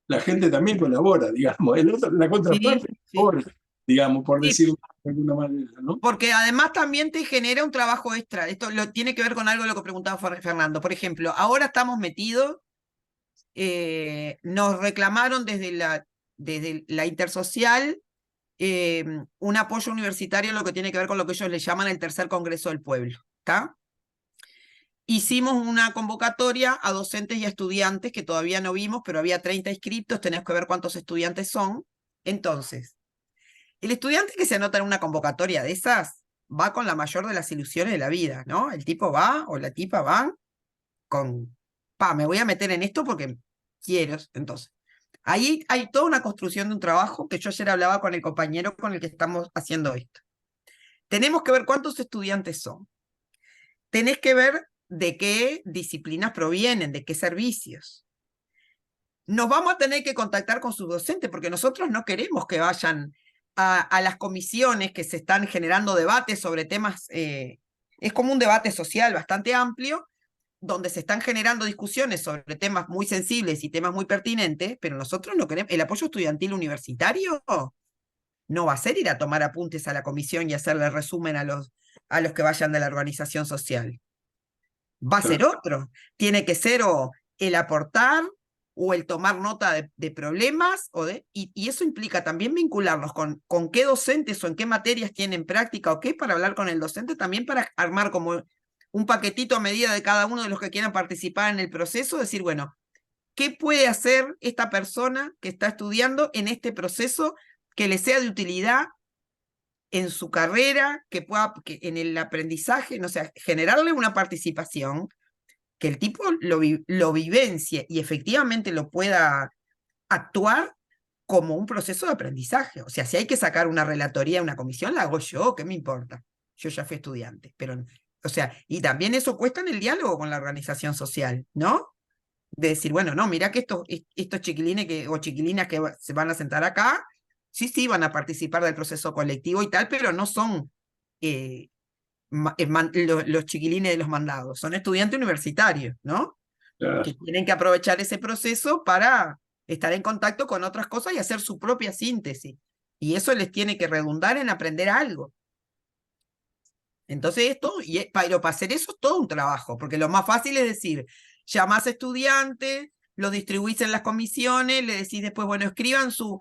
la gente también colabora, digamos, la sí, contraparte sí, colabora, digamos, por sí, decirlo de alguna manera, ¿no? porque además también te genera un trabajo extra. Esto tiene que ver con algo de lo que preguntaba Fernando. Por ejemplo, ahora estamos metidos, nos reclamaron desde la intersocial un apoyo universitario en lo que tiene que ver con lo que ellos le llaman el tercer Congreso del Pueblo, ¿está? Hicimos una convocatoria a docentes y a estudiantes que todavía no vimos, pero había 30 inscritos, tenés que ver cuántos estudiantes son. Entonces, el estudiante que se anota en una convocatoria de esas va con la mayor de las ilusiones de la vida, ¿no? El tipo va o la tipa van con, me voy a meter en esto porque quiero. Entonces, ahí hay toda una construcción de un trabajo que yo ayer hablaba con el compañero con el que estamos haciendo esto. Tenemos que ver cuántos estudiantes son. Tenés que ver de qué disciplinas provienen, de qué servicios. Nos vamos a tener que contactar con sus docentes porque nosotros no queremos que vayan a las comisiones que se están generando debates sobre temas, es como un debate social bastante amplio, donde se están generando discusiones sobre temas muy sensibles y temas muy pertinentes, pero nosotros no queremos, el apoyo estudiantil universitario no va a ser ir a tomar apuntes a la comisión y hacerle resumen a los que vayan de la organización social. Va a ser otro. Tiene que ser o el aportar o el tomar nota de problemas, y eso implica también vincularnos con qué docentes o en qué materias tienen práctica o qué, para hablar con el docente, también para armar como un paquetito a medida de cada uno de los que quieran participar en el proceso, decir, bueno, ¿qué puede hacer esta persona que está estudiando en este proceso que le sea de utilidad en su carrera, que en el aprendizaje, no sé, generarle una participación, que el tipo lo vivencie y efectivamente lo pueda actuar como un proceso de aprendizaje? O sea, si hay que sacar una relatoría de una comisión, la hago yo, ¿qué me importa? Yo ya fui estudiante, pero, o sea, y también eso cuesta en el diálogo con la organización social, ¿no? De decir, bueno, no, mira que estos chiquilines o chiquilinas que se van a sentar acá, sí, van a participar del proceso colectivo y tal, pero no son los chiquilines de los mandados, son estudiantes universitarios, ¿no? Claro. Que tienen que aprovechar ese proceso para estar en contacto con otras cosas y hacer su propia síntesis. Y eso les tiene que redundar en aprender algo. Entonces pero para hacer eso es todo un trabajo, porque lo más fácil es decir, llamás a estudiantes, lo distribuís en las comisiones, le decís después, bueno, escriban su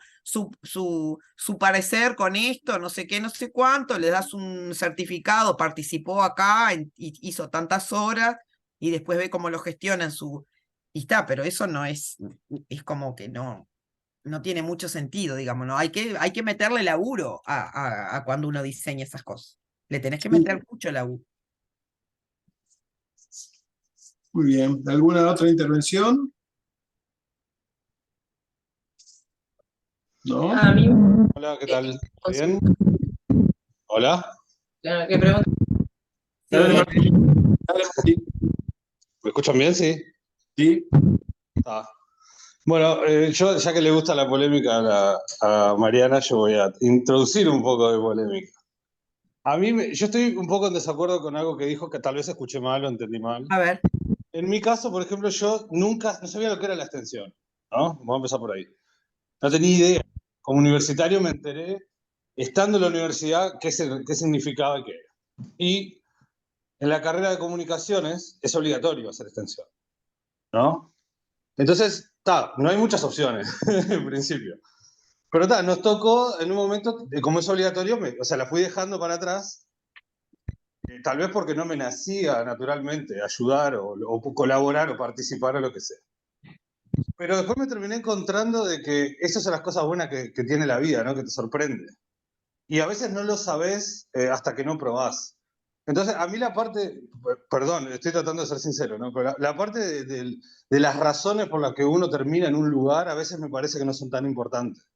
parecer con esto, no sé qué, no sé cuánto, le das un certificado, participó acá, hizo tantas horas, y después ve cómo lo gestionan y está, pero eso no es como que no tiene mucho sentido, digamos, ¿no? Hay que meterle laburo a cuando uno diseña esas cosas. Le tenés que meter mucho laburo. Muy bien. ¿Alguna otra intervención? ¿No? A mí, Hola, ¿qué tal? ¿Bien? Hola, ¿qué pregunta? Dale, Martín. Dale, Martín. ¿me escuchan bien? Sí. Sí. Ah. Bueno, yo, ya que le gusta la polémica a Mariana, yo voy a introducir un poco de polémica. Yo estoy un poco en desacuerdo con algo que dijo, que tal vez escuché mal o entendí mal. A ver. En mi caso, por ejemplo, yo nunca, no sabía lo que era la extensión, ¿no? Vamos a empezar por ahí. No tenía idea. Como universitario me enteré, estando en la universidad, qué significaba y qué era. Y en la carrera de comunicaciones es obligatorio hacer extensión, ¿no? Entonces, no hay muchas opciones, en principio. Pero nos tocó en un momento, como es obligatorio, o sea, la fui dejando para atrás, tal vez porque no me nacía naturalmente ayudar o colaborar o participar o lo que sea. Pero después me terminé encontrando de que esas son las cosas buenas que tiene la vida, ¿no? Que te sorprende. Y a veces no lo sabés hasta que no probás. Entonces, a mí la parte, perdón, estoy tratando de ser sincero, ¿no? Pero la parte de las razones por las que uno termina en un lugar, a veces me parece que no son tan importantes.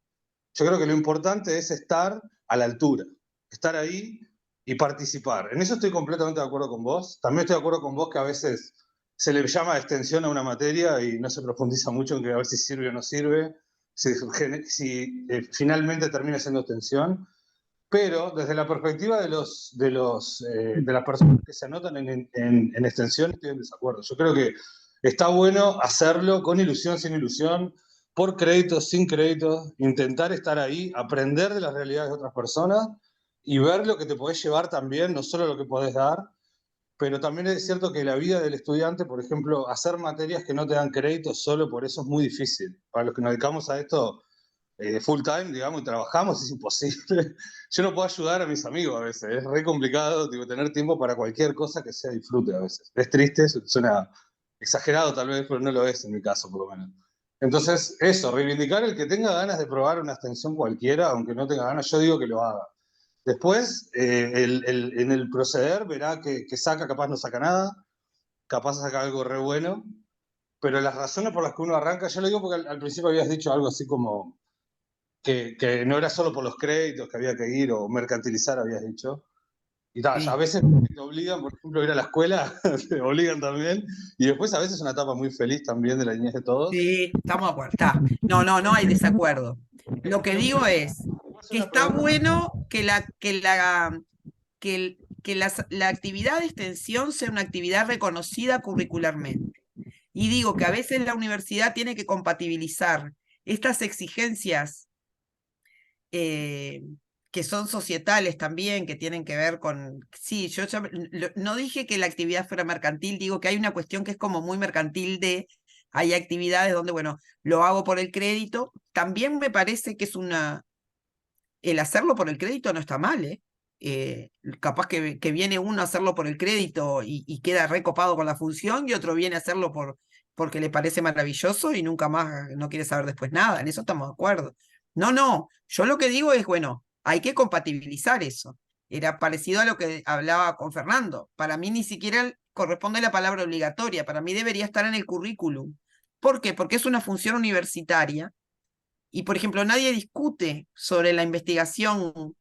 Yo creo que lo importante es estar a la altura, estar ahí y participar. En eso estoy completamente de acuerdo con vos. También estoy de acuerdo con vos que a veces se le llama extensión a una materia y no se profundiza mucho en que a ver si sirve o no sirve, si finalmente termina siendo extensión. Pero desde la perspectiva de las personas que se anotan en extensión, estoy en desacuerdo. Yo creo que está bueno hacerlo con ilusión, sin ilusión, por créditos, sin créditos, intentar estar ahí, aprender de las realidades de otras personas y ver lo que te podés llevar también, no solo lo que podés dar, pero también es cierto que la vida del estudiante, por ejemplo, hacer materias que no te dan créditos solo por eso es muy difícil. Para los que nos dedicamos a esto full time, digamos, y trabajamos, es imposible. Yo no puedo ayudar a mis amigos a veces, es re complicado tener tiempo para cualquier cosa que sea disfrute a veces. Es triste, suena exagerado tal vez, pero no lo es en mi caso por lo menos. Entonces, eso, reivindicar el que tenga ganas de probar una extensión cualquiera, aunque no tenga ganas, yo digo que lo haga. Después, en el proceder, verá que saca, capaz no saca nada, capaz saca algo re bueno, pero las razones por las que uno arranca, yo lo digo porque al principio habías dicho algo así como que no era solo por los créditos que había que ir o mercantilizar, habías dicho. Y Sí. a veces te obligan, por ejemplo, a ir a la escuela, te obligan también, y después a veces es una etapa muy feliz también de la niñez de todos. Sí, estamos de acuerdo. Está. No hay desacuerdo. Lo que digo es que está bueno que la actividad de extensión sea una actividad reconocida curricularmente. Y digo que a veces la universidad tiene que compatibilizar estas exigencias que son societales también, que tienen que ver con... Sí, yo no dije que la actividad fuera mercantil, digo que hay una cuestión que es como muy mercantil hay actividades donde, bueno, lo hago por el crédito. También me parece que el hacerlo por el crédito no está mal, ¿eh? Capaz que viene uno a hacerlo por el crédito y queda recopado con la función y otro viene a hacerlo porque le parece maravilloso y nunca más no quiere saber después nada. En eso estamos de acuerdo. No, yo lo que digo es, bueno, hay que compatibilizar eso. Era parecido a lo que hablaba con Fernando. Para mí ni siquiera corresponde la palabra obligatoria, para mí debería estar en el currículum. ¿Por qué? Porque es una función universitaria y, por ejemplo, nadie discute sobre la investigación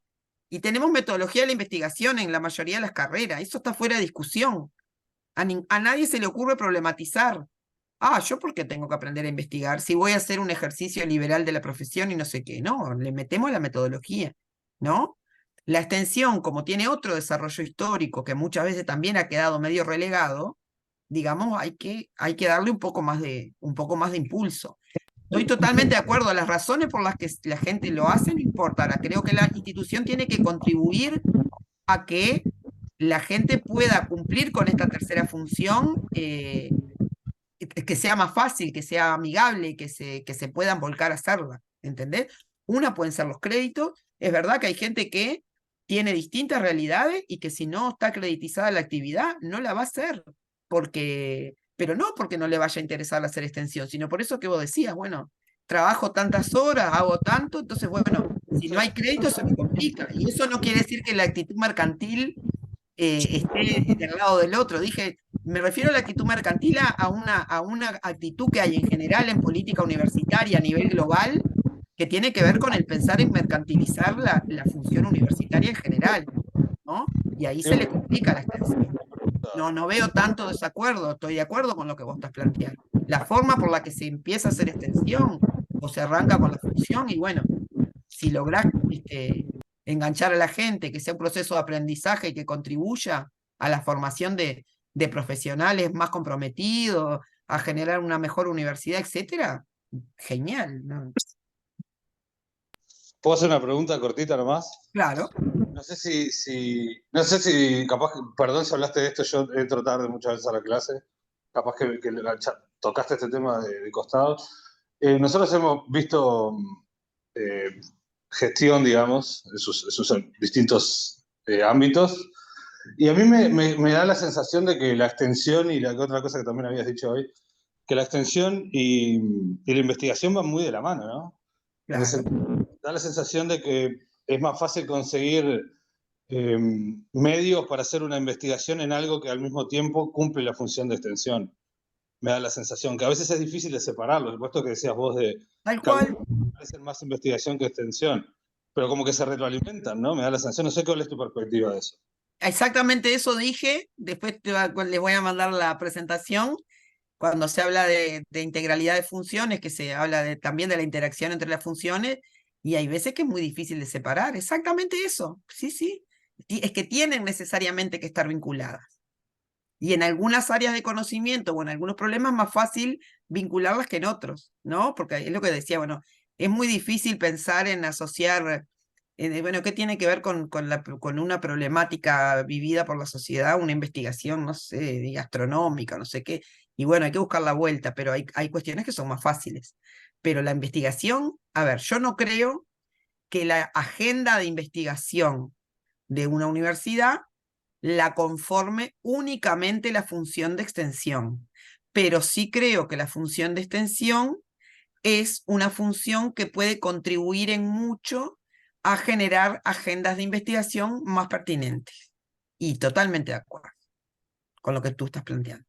y tenemos metodología de la investigación en la mayoría de las carreras. Eso está fuera de discusión. A nadie se le ocurre problematizar. ¿Yo por qué tengo que aprender a investigar? Si voy a hacer un ejercicio liberal de la profesión y no sé qué. No, le metemos la metodología, ¿no? La extensión, como tiene otro desarrollo histórico que muchas veces también ha quedado medio relegado, digamos, hay que darle un poco más de impulso. Estoy totalmente de acuerdo. Las razones por las que la gente lo hace no importa. Ahora, creo que la institución tiene que contribuir a que la gente pueda cumplir con esta tercera función, que sea más fácil, que sea amigable, que se puedan volcar a hacerla. ¿Entendés? Una pueden ser los créditos. Es verdad que hay gente que tiene distintas realidades y que si no está creditizada la actividad, no la va a hacer. Pero no porque no le vaya a interesar hacer extensión, sino por eso que vos decías, bueno, trabajo tantas horas, hago tanto, entonces, bueno, si no hay crédito se me complica. Y eso no quiere decir que la actitud mercantil esté del lado del otro. Dije, me refiero a la actitud mercantil a una actitud que hay en general en política universitaria a nivel global, que tiene que ver con el pensar en mercantilizar la función universitaria en general, ¿no? Y ahí se le complica la extensión. No veo tanto desacuerdo, estoy de acuerdo con lo que vos estás planteando. La forma por la que se empieza a hacer extensión o se arranca con la función, y bueno, si lográs enganchar a la gente, que sea un proceso de aprendizaje y que contribuya a la formación de profesionales más comprometidos, a generar una mejor universidad, etcétera, genial, ¿no? ¿Puedo hacer una pregunta cortita nomás? Claro. No sé no sé si capaz, perdón si hablaste de esto, yo entro tarde muchas veces a la clase, capaz que tocaste este tema de costado. Nosotros hemos visto eh, gestión, digamos, en sus distintos ámbitos, y a mí me da la sensación de que la extensión y la otra cosa que también habías dicho hoy, que la extensión y la investigación van muy de la mano, ¿no? Claro. Da la sensación de que es más fácil conseguir medios para hacer una investigación en algo que al mismo tiempo cumple la función de extensión. Me da la sensación que a veces es difícil de separarlo, el puesto que decías vos de Tal que cual. parecen más investigación que extensión, pero como que se retroalimentan, ¿no? Me da la sensación, no sé cuál es tu perspectiva de eso. Exactamente eso dije, después les voy a mandar la presentación, cuando se habla de integralidad de funciones, que se habla también de la interacción entre las funciones, y hay veces que es muy difícil de separar. Exactamente eso, sí, sí. Es que tienen necesariamente que estar vinculadas. Y en algunas áreas de conocimiento o en algunos problemas más fácil vincularlas que en otros, ¿no? Porque es lo que decía, bueno, es muy difícil pensar en asociar, bueno, ¿qué tiene que ver con una problemática vivida por la sociedad, una investigación, no sé, gastronómica, no sé qué? Y bueno, hay que buscar la vuelta, pero hay cuestiones que son más fáciles. Pero la investigación, a ver, yo no creo que la agenda de investigación de una universidad la conforme únicamente la función de extensión, pero sí creo que la función de extensión es una función que puede contribuir en mucho a generar agendas de investigación más pertinentes. Y totalmente de acuerdo con lo que tú estás planteando.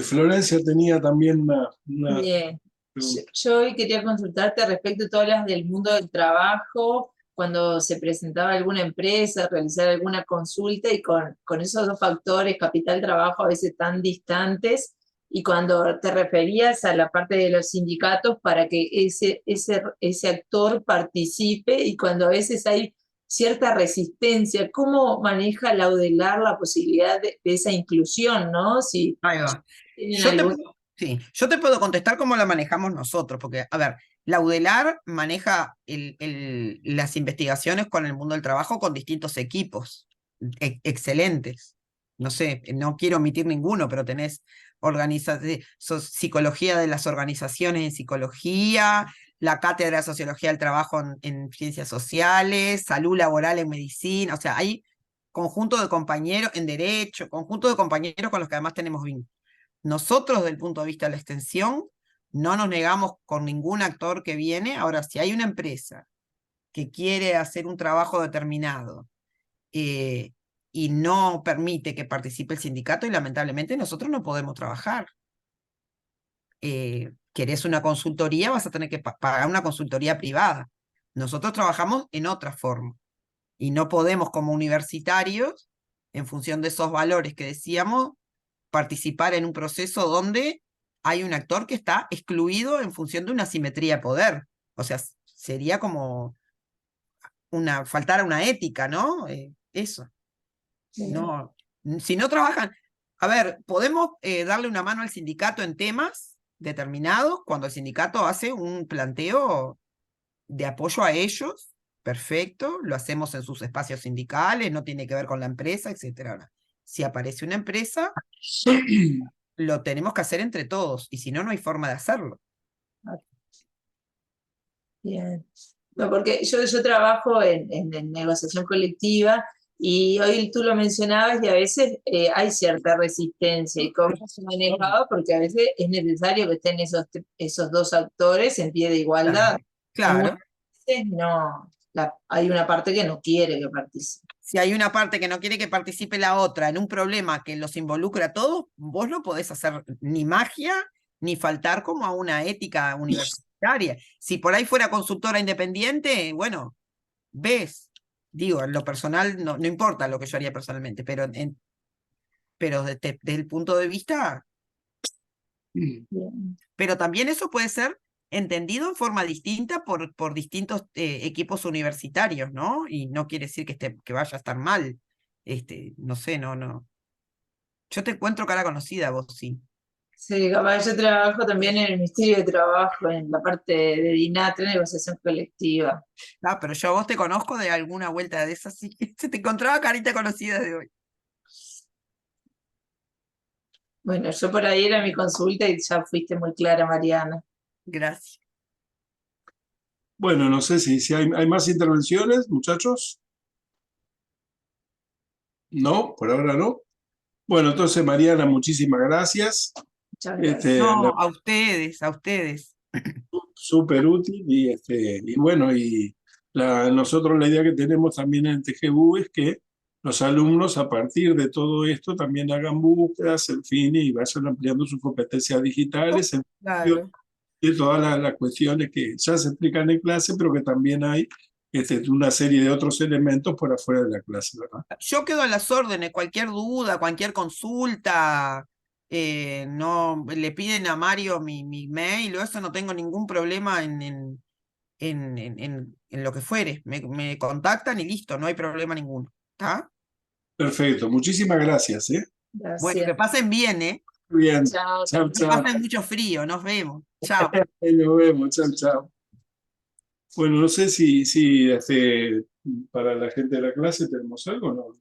Florencia tenía también una Bien. pregunta. Yo hoy quería consultarte respecto a todas las del mundo del trabajo, cuando se presentaba alguna empresa, realizar alguna consulta y con esos dos factores, capital trabajo, a veces tan distantes, y cuando te referías a la parte de los sindicatos para que ese actor participe y cuando a veces hay cierta resistencia, ¿cómo maneja la UDELAR la posibilidad de esa inclusión, ¿no? Si Ahí va. tienen Yo te, algún... sí, yo te puedo contestar cómo la manejamos nosotros, porque, a ver, la UDELAR maneja las investigaciones con el mundo del trabajo con distintos equipos excelentes. No sé, no quiero omitir ninguno, pero tenés psicología de las organizaciones en psicología, la cátedra de sociología del trabajo en ciencias sociales, salud laboral en medicina, o sea, hay conjunto de compañeros en derecho, conjunto de compañeros con los que además tenemos vínculos. Nosotros, desde el punto de vista de la extensión, no nos negamos con ningún actor que viene. Ahora, si hay una empresa que quiere hacer un trabajo determinado y no permite que participe el sindicato, y lamentablemente nosotros no podemos trabajar. Querés una consultoría, vas a tener que pagar una consultoría privada. Nosotros trabajamos en otra forma y no podemos como universitarios, en función de esos valores que decíamos, participar en un proceso donde hay un actor que está excluido en función de una asimetría de poder. O sea, sería como faltar a una ética, ¿no? Eso. No, si no trabajan, a ver, podemos darle una mano al sindicato en temas determinados cuando el sindicato hace un planteo de apoyo a ellos, perfecto, lo hacemos en sus espacios sindicales, no tiene que ver con la empresa, etcétera. Ahora, si aparece una empresa, lo tenemos que hacer entre todos, y si no, no hay forma de hacerlo. Bien. No, porque yo trabajo en negociación colectiva y hoy tú lo mencionabas y a veces hay cierta resistencia y cómo se manejaba porque a veces es necesario que estén esos dos actores en pie de igualdad. Claro. A veces no, hay una parte que no quiere que participe. Si hay una parte que no quiere que participe la otra en un problema que los involucra a todos, vos no podés hacer ni magia ni faltar como a una ética universitaria. Si por ahí fuera consultora independiente, bueno, ves, digo, en lo personal no importa lo que yo haría personalmente, pero desde el punto de vista, Bien. pero también eso puede ser entendido en forma distinta por distintos equipos universitarios, ¿no? Y no quiere decir que vaya a estar mal. No sé, no. Yo te encuentro cara conocida, vos sí. Sí, capaz yo trabajo también en el Ministerio de Trabajo, en la parte de DINATRE, negociación colectiva. Ah, pero yo a vos te conozco de alguna vuelta de esas, sí. Se te encontraba carita conocida de hoy. Bueno, yo por ahí era mi consulta y ya fuiste muy clara, Mariana. Gracias. Bueno, no sé si hay más intervenciones, muchachos. No, por ahora no. Bueno, entonces, Mariana, muchísimas gracias. Muchas gracias. No, a ustedes. Súper útil y bueno, nosotros la idea que tenemos también en TGU es que los alumnos a partir de todo esto también hagan búsquedas, en fin, y vayan ampliando sus competencias digitales en función Claro. de todas las cuestiones que ya se explican en clase, pero que también hay una serie de otros elementos por afuera de la clase, ¿verdad? Yo quedo a las órdenes, cualquier duda, cualquier consulta, no le piden a Mario mi mail o eso, no tengo ningún problema en lo que fuere. Me contactan y listo, no hay problema ninguno. ¿Está? Perfecto, muchísimas gracias, ¿eh? Bueno, que Gracias. pasen bien, ¿eh? Bien, Chao. chao, Que chao. pasen mucho frío, nos vemos. Chao. Nos vemos, chao, chao. Bueno, no sé si para la gente de la clase tenemos algo,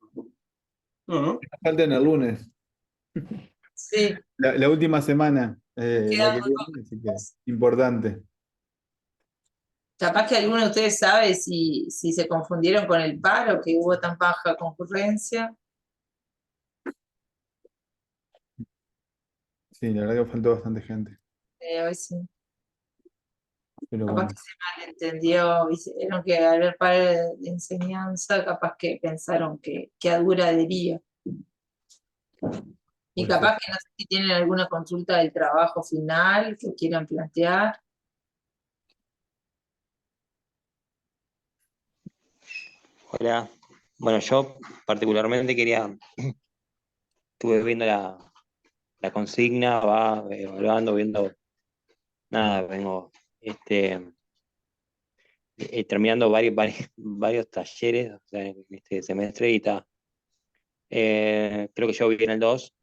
no. Faltan el lunes, Sí, la última semana, la quedan que muy viene, así que pocos. importante. Capaz que alguno de ustedes sabe si se confundieron con el paro, que hubo tan baja concurrencia. Sí, la verdad que faltó bastante gente. A ver si Pero capaz bueno, que se malentendió, vieron que al ver paro de enseñanza, capaz que pensaron que a dura adhería. Y puede ser. capaz que no sé si tienen alguna consulta del trabajo final que quieran plantear. Hola. Bueno, yo particularmente estuve viendo la consigna, va evaluando, viendo, nada, vengo terminando varios talleres, o sea, en este semestre y está. Creo que yo vi en el 2